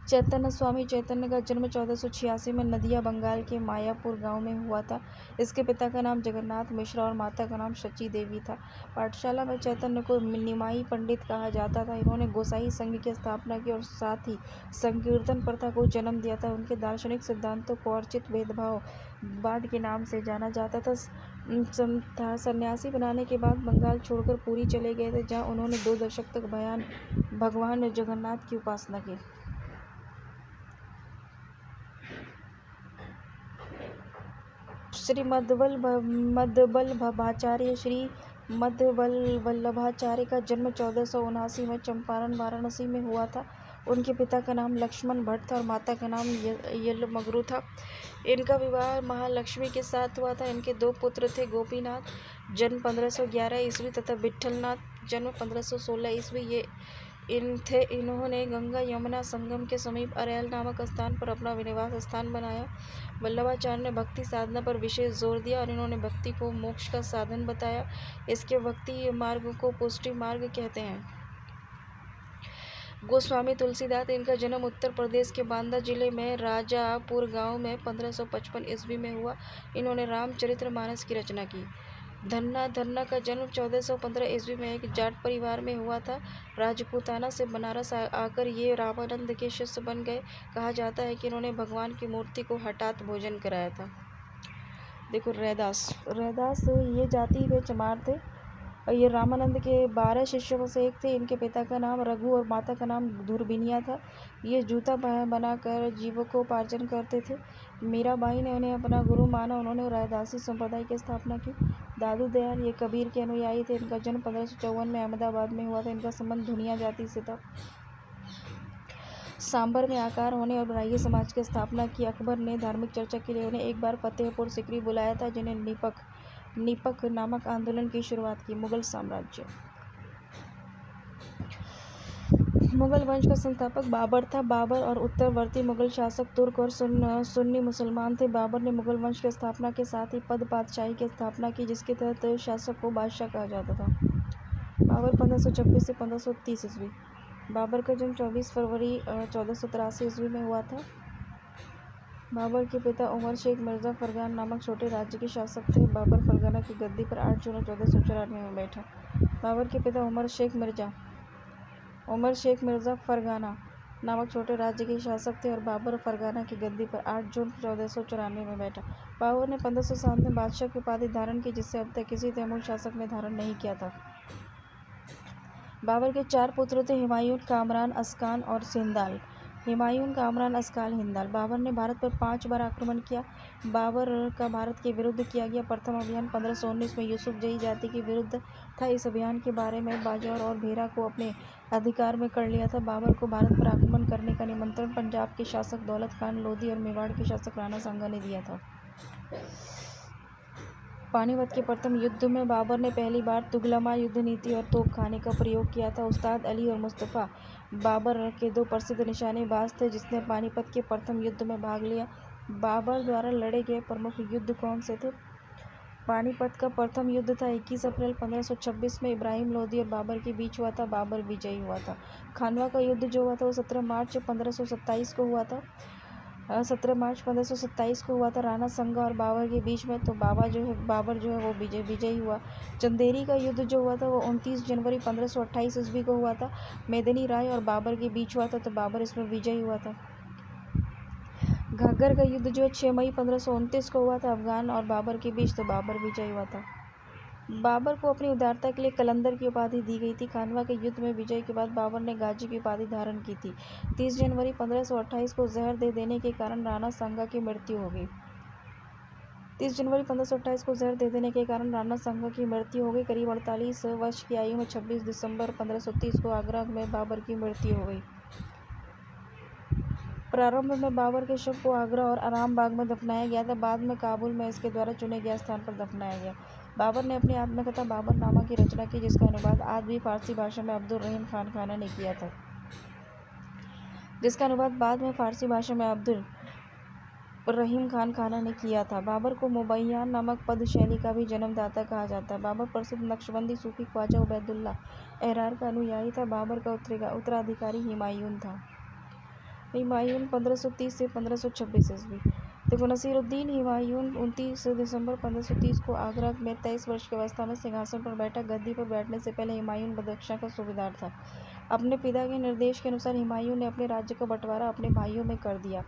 चैतन्य स्वामी चैतन्य का जन्म 1486 में नदिया बंगाल के मायापुर गांव में हुआ था। इसके पिता का नाम जगन्नाथ मिश्रा और माता का नाम शची देवी था। पाठशाला में चैतन्य को निमाई पंडित कहा जाता था। इन्होंने गोसाई संघ की स्थापना की और साथ ही संकीर्तन प्रथा को जन्म दिया था। उनके दार्शनिक सिद्धांतों को अर्चित भेदभाववाद के नाम से जाना जाता था। सन्यासी बनाने के बाद बंगाल छोड़कर पुरी चले गए थे, जहाँ उन्होंने 2 दशक तक भगवान जगन्नाथ की उपासना की। श्री मद्वल्लभाचार्य का जन्म 1479 में चंपारण वाराणसी में हुआ था। उनके पिता का नाम लक्ष्मण भट्ट था और माता का नाम यलमगरू था। इनका विवाह महालक्ष्मी के साथ हुआ था। इनके 2 पुत्र थे, गोपीनाथ जन्म 1511 ईस्वी तथा विट्ठलनाथ जन्म 1516 ईस्वी। इन्होंने गंगा यमुना संगम के समीप अरैल नामक स्थान पर अपना निवास स्थान बनाया। वल्लभाचार्य ने भक्ति साधना पर विशेष जोर दिया और इन्होंने भक्ति को मोक्ष का साधन बताया। इसके भक्ति मार्ग को पुष्टि मार्ग कहते हैं। गोस्वामी तुलसीदास, इनका जन्म उत्तर प्रदेश के बांदा जिले में राजापुर गांव में 1555 ईस्वी में हुआ। इन्होंने रामचरितमानस की रचना की। धन्ना का जन्म 1415 ईस्वी में एक जाट परिवार में हुआ था। राजपूताना से बनारस आकर ये रामानंद के शिष्य बन गए। कहा जाता है कि इन्होंने भगवान की मूर्ति को हठात भोजन कराया था। देखो रैदास ये जाति में चमार थे और ये रामानंद के 12 शिष्यों में से एक थे। इनके पिता का नाम रघु और माता का नाम धुरबिनिया था। ये जूता बनाकर जीविकोपार्जन करते थे। मीराबाई ने उन्हें अपना गुरु माना। उन्होंने रैदासी संप्रदाय की स्थापना की। दादू दयाल ये कबीर के अनुयायी थे। इनका जन्म 1554 में अहमदाबाद में हुआ था। इनका संबंध धुनिया जाति से था। सांबर में आकार होने और ब्राह्य समाज की स्थापना की। अकबर ने धार्मिक चर्चा के लिए उन्हें एक बार फतेहपुर सिकरी बुलाया था, जिन्हें नीपक नामक आंदोलन की शुरुआत की। मुगल साम्राज्य। मुगल वंश का संस्थापक बाबर था। बाबर और उत्तरवर्ती मुगल शासक तुर्क और सुन्नी मुसलमान थे। बाबर ने मुगल वंश की स्थापना के साथ ही पद पातशाही की स्थापना की, जिसके तहत शासक को बादशाह कहा जाता था। बाबर 1526 से 1530 ईस्वी। बाबर का जन्म 24 फरवरी 1483 ईस्वी में हुआ था। बाबर के पिता उमर शेख मिर्ज़ा फरगान नामक छोटे राज्य के शासक थे। बाबर फरगाना की गद्दी पर 8 जून 1494 में बैठा। बाबर के पिता उमर शेख मिर्ज़ा फरगाना नामक छोटे राज्य के शासक थे और बाबर फरगाना की गद्दी पर 8 जून 1494 में बैठा। बाबर ने 1507 में बादशाह की उपाधि धारण की, जिससे अब तक किसी तैमूर शासक ने धारण नहीं किया था। बाबर के 4 पुत्र थे, हुमायूं, कामरान, अस्कान और सिंदाल। हुमायूं, कामरान, अस्कान, हिंदाल। बाबर ने भारत पर 5 बार आक्रमण किया। बाबर का भारत के विरुद्ध किया गया प्रथम अभियान 1519 में यूसुफजई जाति के विरुद्ध था। इस अभियान के बारे में बाजौर और भेरा को अपने अधिकार में कर लिया था। बाबर को भारत पर आक्रमण करने का निमंत्रण पंजाब के शासक दौलत खान लोधी और मेवाड़ के शासक राणा सांगा ने दिया था। पानीपत के प्रथम युद्ध में बाबर ने पहली बार तुगलमा युद्ध नीति और तोपखाने का प्रयोग किया था। उस्ताद अली और मुस्तफ़ा बाबर के 2 प्रसिद्ध निशानेबाज थे, जिसने पानीपत के प्रथम युद्ध में भाग लिया। बाबर द्वारा लड़े गए प्रमुख युद्ध कौन से थे? पानीपत का प्रथम युद्ध था 21 अप्रैल 1526 में इब्राहिम लोधी और बाबर के बीच हुआ था। बाबर विजयी हुआ था। खानवा का युद्ध जो हुआ था वो 17 मार्च 1527 को हुआ था। 17 मार्च 1527 को हुआ था राणा सांगा और बाबर के बीच में। तो बाबर जो है वो विजयी हुआ। चंदेरी का युद्ध जो हुआ था वो 29 जनवरी 1528 ईस्वी को हुआ था। मेदिनी राय और बाबर के बीच हुआ था, तो बाबर इसमें विजयी हुआ था। घग्गर का युद्ध जो है 6 मई 1529 को हुआ था अफगान और बाबर के बीच, तो बाबर विजयी हुआ था। बाबर को अपनी उदारता के लिए कलंदर की उपाधि दी गई थी। खानवा के युद्ध में विजय के बाद बाबर ने गाजी की उपाधि धारण की थी। 30 जनवरी 1528 को जहर दे देने के कारण राणा सांगा की मृत्यु हो गई। 30 जनवरी 1528 को जहर दे देने के कारण राणा सांगा की मृत्यु हो गई। करीब 48 वर्ष की आयु में 26 दिसंबर 1530 को आगरा में बाबर की मृत्यु हो गई। प्रारंभ में बाबर के शव को आगरा और आराम बाग में दफनाया गया था। बाद में काबुल में इसके द्वारा चुने गए स्थान पर दफनाया गया। बाबर ने अपनी आत्मकथा बाबरनामा की रचना की, जिसका अनुवाद आज भी फारसी भाषा में अब्दुल रहीम खान खाना ने किया था। बाबर को मुबैयान नामक पद शैली का भी जन्मदाता कहा जाता है। बाबर प्रसिद्ध नक्शबंदी सूफी ख्वाजा उबैदुल्ला एहरार का अनुयायी था। बाबर का उत्तराधिकारी हुमायूं था। 1530 से 1526 ईस्वी। देखो, नसीरुद्दीन हुमायूं 29 दिसंबर 1530 को आगरा में 23 वर्ष की अवस्था में सिंहासन पर बैठा। गद्दी पर बैठने से पहले हुमायूं बदख्शां का सूबेदार था। अपने पिता के निर्देश के अनुसार हुमायूं ने अपने राज्य का बंटवारा अपने भाइयों में कर दिया।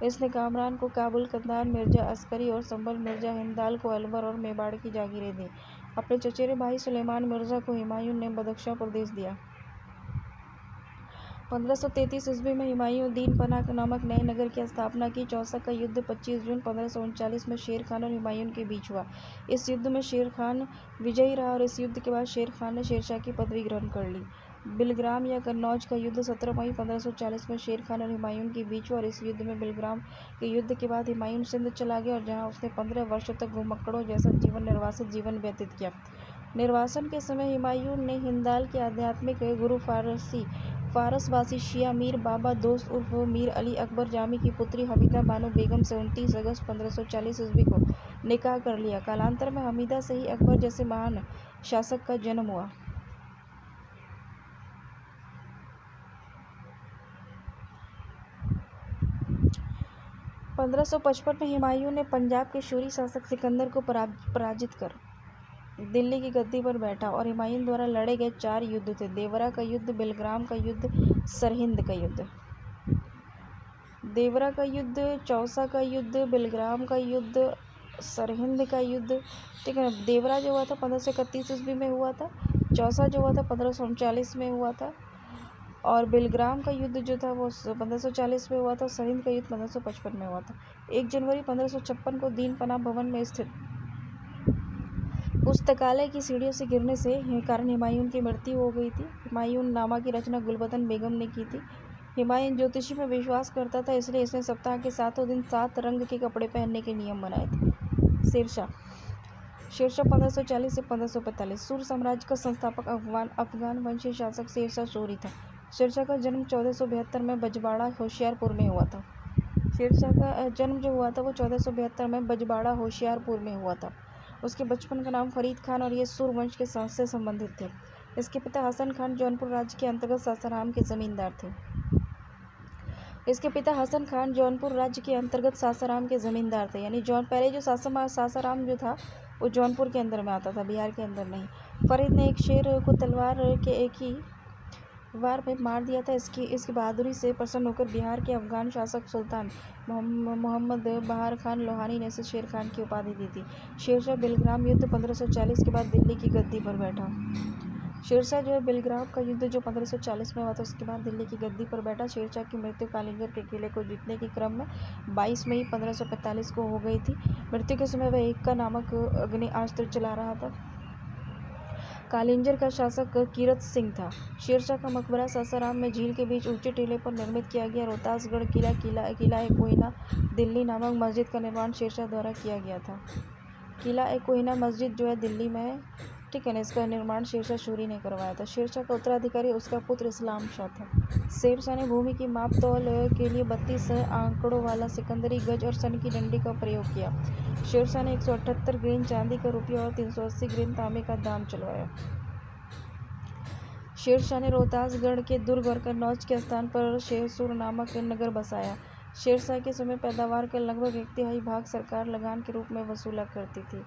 इसने कामरान को काबुल, कंधार मिर्जा अस्करी और संभल मिर्जा हिंदाल को अलवर और मेवाड़ की जागीरें दी। अपने चचेरे भाई सुलेमान मिर्जा को हुमायूं ने बदख्शां प्रदेश दिया। 1533 ईस्वी में हुमायूं दीन पनाह नामक नए नगर की स्थापना की। चौसा का युद्ध 25 जून 1539 में शेर खान और हुमायूं के बीच हुआ। इस युद्ध में शेर खान विजयी रहा और इस युद्ध के बाद शेर खान ने शेरशाह की पदवी ग्रहण कर ली। बिलग्राम या कन्नौज का युद्ध 17 मई 1540 में शेर खान और हुमायूं के बीच हुआ और इस युद्ध में बिलग्राम के युद्ध के बाद हुमायूं सिंध चला गया और जहाँ उसने 15 वर्षों तक घुमक्कड़ों जैसा निर्वासित जीवन व्यतीत किया। निर्वासन के समय हुमायूं ने हिंदाल के आध्यात्मिक गुरु फारसवासी शिया मीर बाबा दोस्त उर्फ मीर अली अकबर जामी की पुत्री हमीदा बानो बेगम से 29 अगस्त 1540 ईस्वी को निकाह कर लिया। कालांतर में हमीदा से ही अकबर जैसे महान शासक का जन्म हुआ। 1555 में हुमायूं ने पंजाब के शूरी शासक सिकंदर को पराजित कर दिल्ली की गद्दी पर बैठा और हुमायूं द्वारा लड़े गए 4 युद्ध थे: देवरा का युद्ध, बिलग्राम का युद्ध, सरहिंद का युद्ध। देवरा का युद्ध, चौसा का युद्ध, बिलग्राम का युद्ध, सरहिंद का युद्ध, ठीक है ना। देवरा जो हुआ था 1531 ईस्वी में हुआ था, चौसा जो हुआ था 1539 में हुआ था और बिलग्राम का युद्ध जो था वो 1540 में हुआ था। सरहिंद का युद्ध 1555 में हुआ था। 1 जनवरी 1556 को दीन पनाह भवन में स्थित पुस्तकालय की सीढ़ियों से गिरने से कारण हुमायूं की मृत्यु हो गई थी। हुमायूं नामा की रचना गुलबदन बेगम ने की थी। हुमायूं ज्योतिषी में विश्वास करता था, इसलिए इसने सप्ताह के 7 दिन 7 रंग के कपड़े पहनने के नियम बनाए थे। शेरशाह 1540 से 1545। सूर साम्राज्य का संस्थापक अफगान वंशीय शासक शेरशाह सूरी था। शेरशाह का जन्म 1472 में बजवाड़ा होशियारपुर में हुआ था। शेरशाह का जन्म जो हुआ था वो 1472 में बजवाड़ा होशियारपुर में हुआ था। उसके बचपन का नाम फरीद खान और ये सूर वंश के से संबंधित थे। इसके पिता हसन खान जौनपुर राज्य के अंतर्गत सासाराम के जमींदार थे। यानी पहले जो सासाराम जो था वो जौनपुर के अंदर में आता था, बिहार के अंदर नहीं। फरीद ने एक शेर को तलवार के एक ही वार में मार दिया था। इसकी बहादुरी से प्रसन्न होकर बिहार के अफगान शासक सुल्तान मोहम्मद बहार खान लोहानी ने इसे शेर खान की उपाधि दी थी। शेरशाह बिलग्राम युद्ध 1540 के बाद दिल्ली की गद्दी पर बैठा। शेरशाह जो है बिलग्राम का युद्ध जो 1540 में हुआ था उसके बाद दिल्ली की गद्दी पर बैठा। शेरशाह की मृत्यु कालिंजर के किले को जीतने के क्रम में 22 मई 1545 को हो गई थी। मृत्यु के समय वह एक का नामक अग्निअस्त्र चला रहा था। कालिंजर का शासक कीरत सिंह था। शेरशाह का मकबरा सासाराम में झील के बीच ऊंचे टीले पर निर्मित किया गया। रोहतासगढ़ किला-ए-कोहिना दिल्ली नामक मस्जिद का निर्माण शेरशाह द्वारा किया गया था। किला-ए-कोहिना मस्जिद जो है दिल्ली में है, ठीक है ना। इसका निर्माण शेरशाह सूरी ने करवाया था। शेरशाह का उत्तराधिकारी उसका पुत्र इस्लाम शाह था। शेरशाह ने भूमि की माप तौल के लिए 32 आंकड़ों वाला सिकंदरी गज और सन की डंडी का प्रयोग किया। शेरशाह ने 178 ग्रेन चांदी का रुपया और 380 ग्रेन तांबे का दाम चलवाया। शेरशाह ने रोहतासगढ़ के दुर्ग और कन्नौज के स्थान पर शेरसूर नामक नगर बसाया। शेरशाह के समय पैदावार का लगभग 1/3 भाग सरकार लगान के रूप में वसूला करती थी।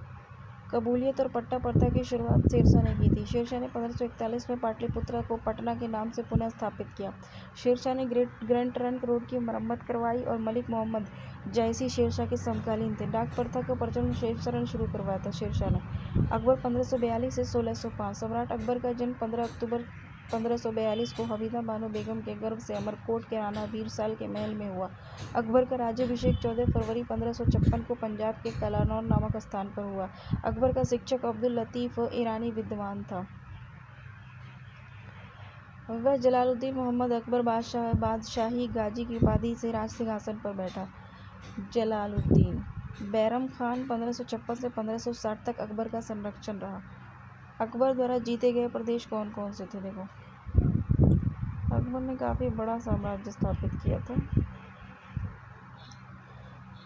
कबूलियत और पट्टा प्रथा की शुरुआत शेरशाह ने की थी। शेरशाह ने 1541 में पाटलिपुत्रा को पटना के नाम से पुनः स्थापित किया। शेरशाह ने ग्रैंड ट्रंक रोड की मरम्मत करवाई और मलिक मोहम्मद जायसी शेरशाह के समकालीन थे। डाक प्रथा का प्रचलन शुरू करवाया था शेरशाह ने। अकबर 1542 से 1605। सम्राट अकबर का जन्म 15 अक्टूबर 1542 को हमीदा बानो बेगम के गर्भ से अमरकोट के राणा वीरसाल के महल में हुआ। अकबर का राज्याभिषेक 14 फरवरी 1556 को पंजाब के कलानौर नामक स्थान पर हुआ। अकबर का शिक्षक अब्दुल लतीफ़ ईरानी विद्वान था। वह जलालुद्दीन मोहम्मद अकबर बादशाही गाजी की उपाधि से राज सिंहासन पर बैठा। जलालुद्दीन बैरम खान 1556 से 1560 तक अकबर का संरक्षण रहा। अकबर द्वारा जीते गए प्रदेश कौन कौन से थे? देखो, अकबर ने काफ़ी बड़ा साम्राज्य स्थापित किया था।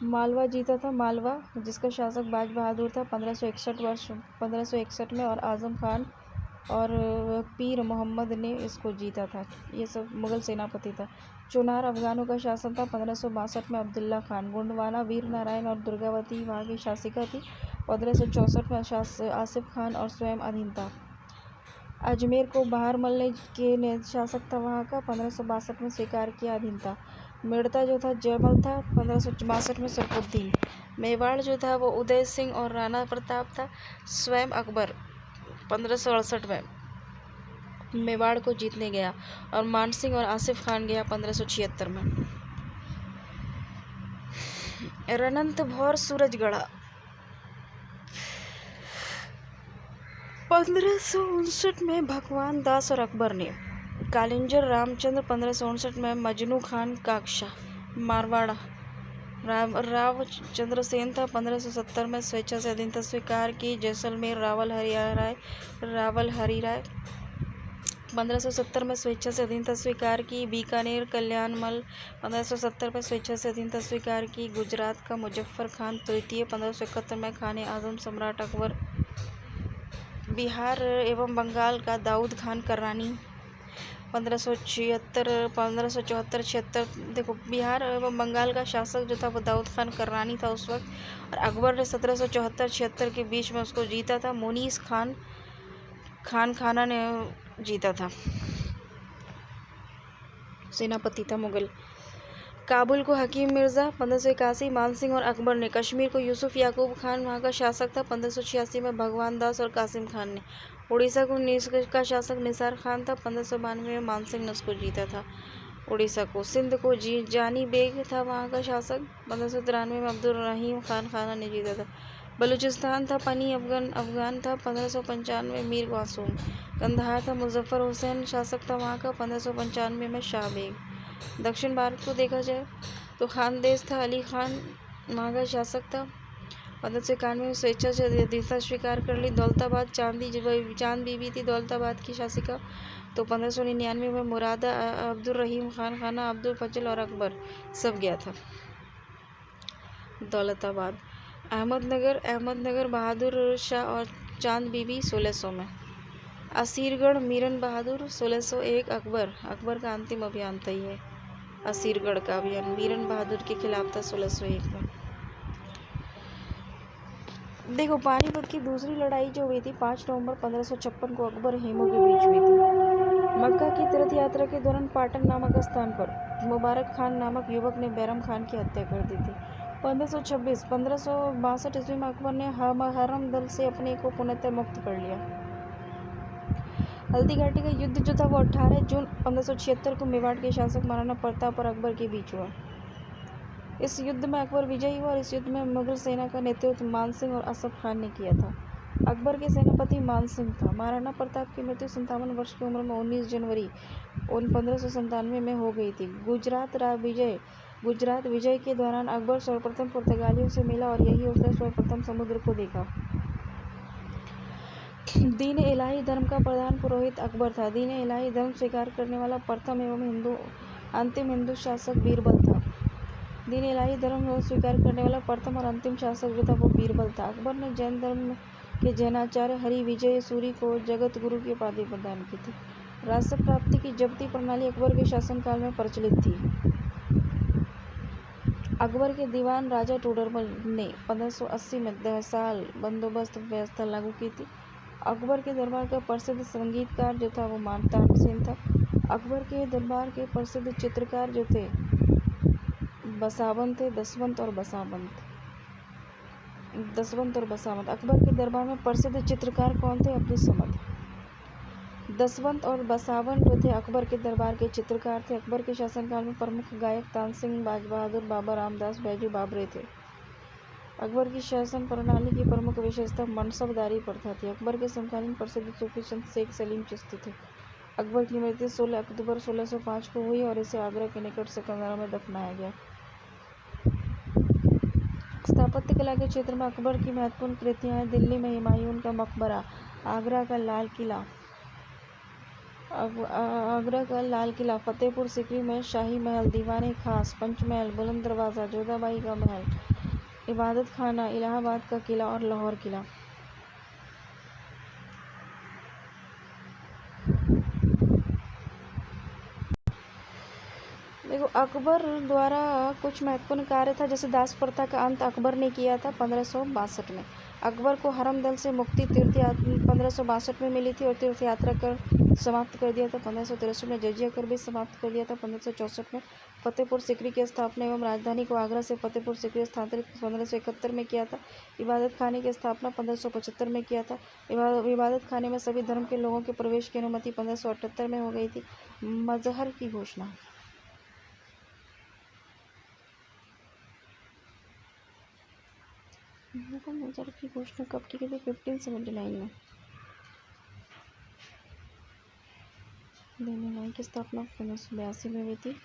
मालवा जीता था। मालवा जिसका शासक बाज बहादुर था 1561 में, और आज़म खान और पीर मोहम्मद ने इसको जीता था। ये सब मुग़ल सेनापति था। चुनार अफ़गानों का शासन था 1562 में। अब्दुल्ला खान गोंडवाना वीर नारायण और दुर्गावती वहाँ की शासिका थी। 1564 में आसिफ खान और स्वयं अधीन था। अजमेर को बहारमल के शासक था वहाँ का। 1562 में स्वीकार किया, अधीन था। मेड़ता जो था जयमल था। 1562 में सरफुद्दीन। मेवाड़ जो था वो उदय सिंह और राणा प्रताप था। स्वयं अकबर 1568 में मेवाड़ को जीतने गया और मानसिंह और आसिफ खान गया 1576 में। रणथंभौर सूरजगढ़ 1559 में भगवान दास और अकबर ने। कालिंजर रामचंद्र 1559 में। मजनू खान काकशा मारवाड़ा राव चंद्रसेन था 1570 में। स्वेच्छा से अधीनता स्वीकार की। जैसलमेर रावल हरिराय 1570 में स्वेच्छा से अधीनता स्वीकार की। बीकानेर कल्याणमल 1570 में स्वेच्छा से अधीनता स्वीकार की। गुजरात का मुजफ्फर खान तृतीय 1571 में। खाने आजम सम्राट अकबर। बिहार एवं बंगाल का दाऊद खान कर्रानी 1574-76। देखो, बिहार एवं बंगाल का शासक जो था वो दाऊद खान कर्रानी था उस वक्त, और अकबर ने 1774-76 के बीच में उसको जीता था। मुनीस खान खाना ने जीता था, सेनापति था मुगल। काबुल को हकीम मिर्ज़ा 1581। मानसिंह और अकबर ने। कश्मीर को यूसुफ याकूब खान वहाँ का शासक था 1586 में। भगवान दास और कासिम खान ने। उड़ीसा का शासक निसार खान था 1592 में। मानसिंह ने उसको जीता था उड़ीसा को। सिंध को जानी बेग था वहाँ का शासक 1593 में। अब्दुल रहीम खान खाना ने जीता था। बलूचिस्तान था पनी अफगान था 1595 में। मीर मासूम। कंधार था मुजफ्फर हुसैन शासक था वहाँ का 1595 में। शाह बेग। दक्षिण भारत को देखा जाए तो खानदेश था, अली खान वहाँ का शासक था 1591 में। स्वेच्छा से अधीनता स्वीकार कर ली। दौलताबाद चांद बीबी थी दौलताबाद की शासिका, तो 1599 में। मुरादा अब्दुल रहीम खान खाना, अब्दुल फजल और अकबर सब गया था दौलताबाद। अहमदनगर बहादुर शाह और चांद बीबी 1600 में। असीरगढ़ मीरन बहादुर 1601। अकबर का अंतिम अभियान था ये असीरगढ़ का अभियान। मीरन बहादुर के खिलाफ था 1601 में। देखो, पानीपत की दूसरी लड़ाई जो हुई थी 5 नवंबर 1556 को अकबर हेमू के बीच हुई थी। मक्का की तीर्थ यात्रा के दौरान पाटन नामक स्थान पर मुबारक खान नामक युवक ने बैरम खान की हत्या कर दी थी। 1562 ईस्वी में अकबर ने हरम दल से अपने को पुनः मुक्त कर लिया। हल्दी घाटी का युद्ध जो था वो 18 जून 1576 को मेवाड़ के शासक महाराणा प्रताप और अकबर के बीच हुआ। इस युद्ध में अकबर विजयी हुआ और इस युद्ध में मुगल सेना का नेतृत्व मानसिंह और असफ खान ने किया था। अकबर के सेनापति मानसिंह था। महाराणा प्रताप की मृत्यु 57 वर्ष की उम्र में 19 जनवरी 1597 में हो गई थी। गुजरात विजय के दौरान अकबर सर्वप्रथम पुर्तगालियों से मिला और यही उसने सर्वप्रथम समुद्र को देखा। दीन इलाही धर्म का प्रधान पुरोहित अकबर था। दीन इलाही धर्म स्वीकार करने वाला प्रथम एवं अंतिम हिंदू शासक बीरबल था। दीन इलाही धर्म स्वीकार करने वाला प्रथम और अंतिम शासक जो था वो बीरबल था। अकबर ने जैन धर्म के जैनाचार्य हरि विजय सूरी को जगत गुरु की उपाधि प्रदान की थी। राजस्व प्राप्ति की जब्ती प्रणाली अकबर के शासनकाल में प्रचलित थी। अकबर के दीवान राजा टोडरमल ने 1580 में दहसाल बंदोबस्त व्यवस्था लागू की थी। अकबर के दरबार का प्रसिद्ध संगीतकार जो था वो तानसेन था। अकबर के दरबार के प्रसिद्ध चित्रकार जो थे बसावंत थे, दसवंत और बसावंत। अकबर के दरबार में प्रसिद्ध चित्रकार कौन थे? अब्दुल समद। दसवंत और बसावन जो थे अकबर के दरबार के चित्रकार थे। अकबर के शासनकाल में प्रमुख गायक तानसेन, बाज बहादुर, बाबा रामदास, बैजू बाबरे थे। अकबर की शासन प्रणाली की प्रमुख विशेषता मनसबदारी प्रथा थी। अकबर के समकालीन प्रसिद्ध सूफी संत शेख सलीम चिश्ती थे। अकबर की मृत्यु 16 अक्टूबर 1605 को हुई और इसे आगरा के निकट सिकंदरा में दफनाया गया। स्थापत्य कला के क्षेत्र में अकबर की महत्वपूर्ण कृतियां हैं। दिल्ली में हुमायूं का मकबरा, आगरा का लाल किला, फतेहपुर सीकरी में शाही महल, दीवाने खास, पंचमहल, बुलंद दरवाज़ा, जोधाबाई का महल, इबादत खाना, इलाहाबाद का किला और लाहौर किला। देखो, अकबर द्वारा कुछ महत्वपूर्ण कार्य था, जैसे दास प्रथा का अंत अकबर ने किया था 1562 में। अकबर को हरम दल से मुक्ति 1562 में मिली थी और तीर्थ यात्रा कर समाप्त कर दिया था 1563 में। जजिया कर भी समाप्त कर दिया था 1564 में। फतेहपुर सीकरी की स्थापना एवं राजधानी को आगरा से फतेहपुर सीकरी स्थानांतरित 1571 में किया था। इबादत खाने की स्थापना 1575 में किया था। इबादत खाने में सभी धर्म के लोगों के प्रवेश की अनुमति 1578 में हो गई थी। मजहर की घोषणा मजहर की घोषणा कब की गई थी? 1579 में। दिल्ली न्याय की स्थापना 1582 में हुई थी।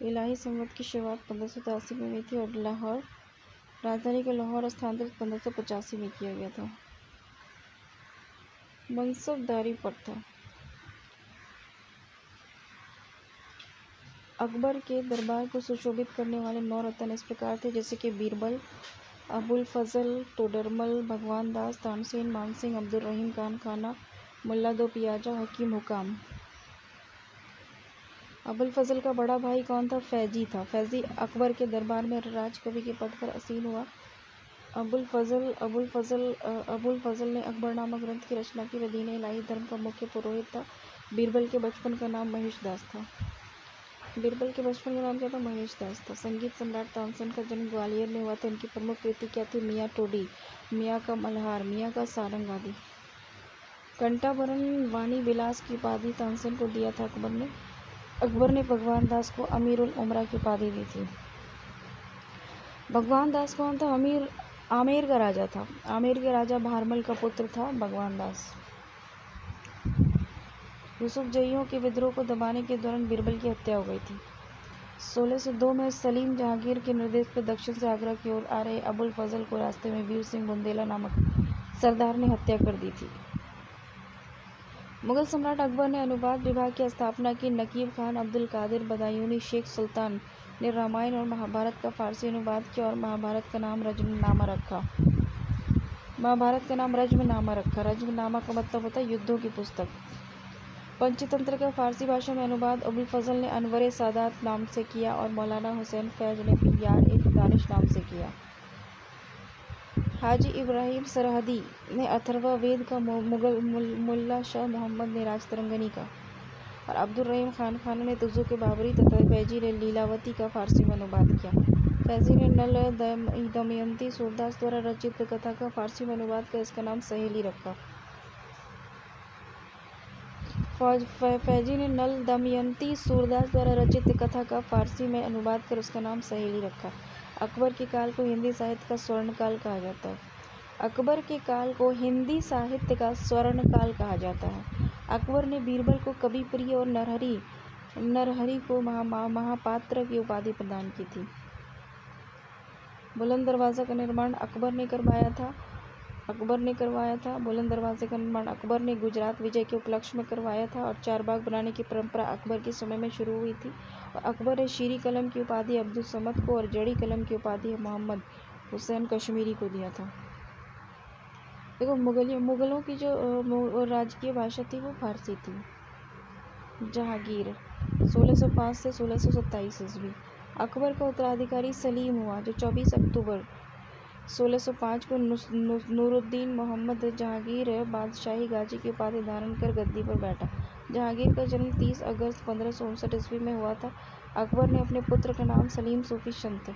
इलाही संवत की शुरुआत 1583 में हुई थी और लाहौर राजधानी को लाहौर स्थानांतरित 1585 में किया गया था। मनसबदारी प्रथा अकबर के दरबार को सुशोभित करने वाले 9 रत्न इस प्रकार थे, जैसे कि बीरबल, अबुल फजल, तोडरमल, भगवान दास, तानसेन, मानसिंह, अब्दुल रहीम खान खाना, मुल्ला दो पियाजा, हकीम हुकाम। अबुल फजल का बड़ा भाई कौन था? फैजी था। फैजी अकबर के दरबार में राजकवि के पद पर आसीन हुआ। अबुल फजल ने अकबर नामक ग्रंथ की रचना की। वह दीन इलाही धर्म का मुख्य पुरोहित था। बीरबल के बचपन का नाम महेश दास था। बीरबल के बचपन का नाम क्या था? महेश दास था। संगीत सम्राट तानसेन का जन्म ग्वालियर में हुआ था। इनकी प्रमुख कृति क्या थी? मियाँ टोडी, मियाँ का मल्हार, मियाँ का सारंग आदि। कंठाभरण वाणी विलास की उपाधि तानसेन को दिया था अकबर ने। अकबर ने भगवान दास को अमीरुल उमरा की उपाधि दी थी। भगवान दास कौन था? आमेर का राजा था। आमेर के राजा भारमल का पुत्र था भगवान दास। यूसुफजइयों के विद्रोह को दबाने के दौरान बीरबल की हत्या हो गई थी। 1602 में सलीम जहांगीर के निर्देश पर दक्षिण से आगरा की ओर आ रहे अबुल फजल को रास्ते में वीर सिंह बुंदेला नामक सरदार ने हत्या कर दी थी। मुगल सम्राट अकबर ने अनुवाद विभाग की स्थापना की। नकीब खान अब्दुल कादिर बदायूनी शेख सुल्तान ने रामायण और महाभारत का फारसी अनुवाद किया और महाभारत का नाम रज्मनामा रखा। रज्मनामा का मतलब होता है युद्धों की पुस्तक। पंचतंत्र का फारसी भाषा में अनुवाद अबुल फजल ने अनवर सादात नाम से किया और मौलाना हुसैन फैज ने यार-ए-दानिश नाम से किया। हाजी इब्राहिम सरहदी ने अथर्ववेद का, मुल्ला शाह मोहम्मद ने राजतरंगनी का और अब्दुल रहीम खान खाना ने तुजु के बाबरी तथा फैजी ने लीलावती का फारसी में अनुवाद किया। फैजी ने नल दमयंती सूरदास द्वारा रचित कथा का फारसी में अनुवाद कर इसका नाम सहेली रखा। फैजी ने नल दमयंती सूरदास द्वारा रचित कथा का फारसी में अनुवाद कर उसका नाम सहेली रखा। अकबर के काल को हिंदी साहित्य का स्वर्णकाल कहा जाता है। अकबर के काल को हिंदी साहित्य का स्वर्णकाल कहा जाता है। अकबर ने बीरबल को कवि प्रिय और नरहरि को महापात्र की उपाधि प्रदान की थी। बुलंद दरवाज़ा का निर्माण अकबर ने करवाया था। बुलंद दरवाजे का निर्माण अकबर ने गुजरात विजय के उपलक्ष्य में करवाया था और चारबाग बनाने की परंपरा अकबर के समय में शुरू हुई थी। और अकबर ने शीरी कलम की उपाधि अब्दुल समद को और जड़ी कलम की उपाधि मोहम्मद हुसैन कश्मीरी को दिया था। देखो, मुगलों की जो राजकीय भाषा थी वो फारसी थी। जहांगीर 1605 से 1627 ईस्वी। अकबर का उत्तराधिकारी सलीम हुआ जो 24 अक्टूबर 1605 को नूरुद्दीन मोहम्मद जहांगीर बादशाही गाजी की उपाधि धारण कर गद्दी पर बैठा। जहांगीर का जन्म 30 अगस्त 1559 ईस्वी में हुआ था। अकबर ने अपने पुत्र का नाम सलीम सूफी संत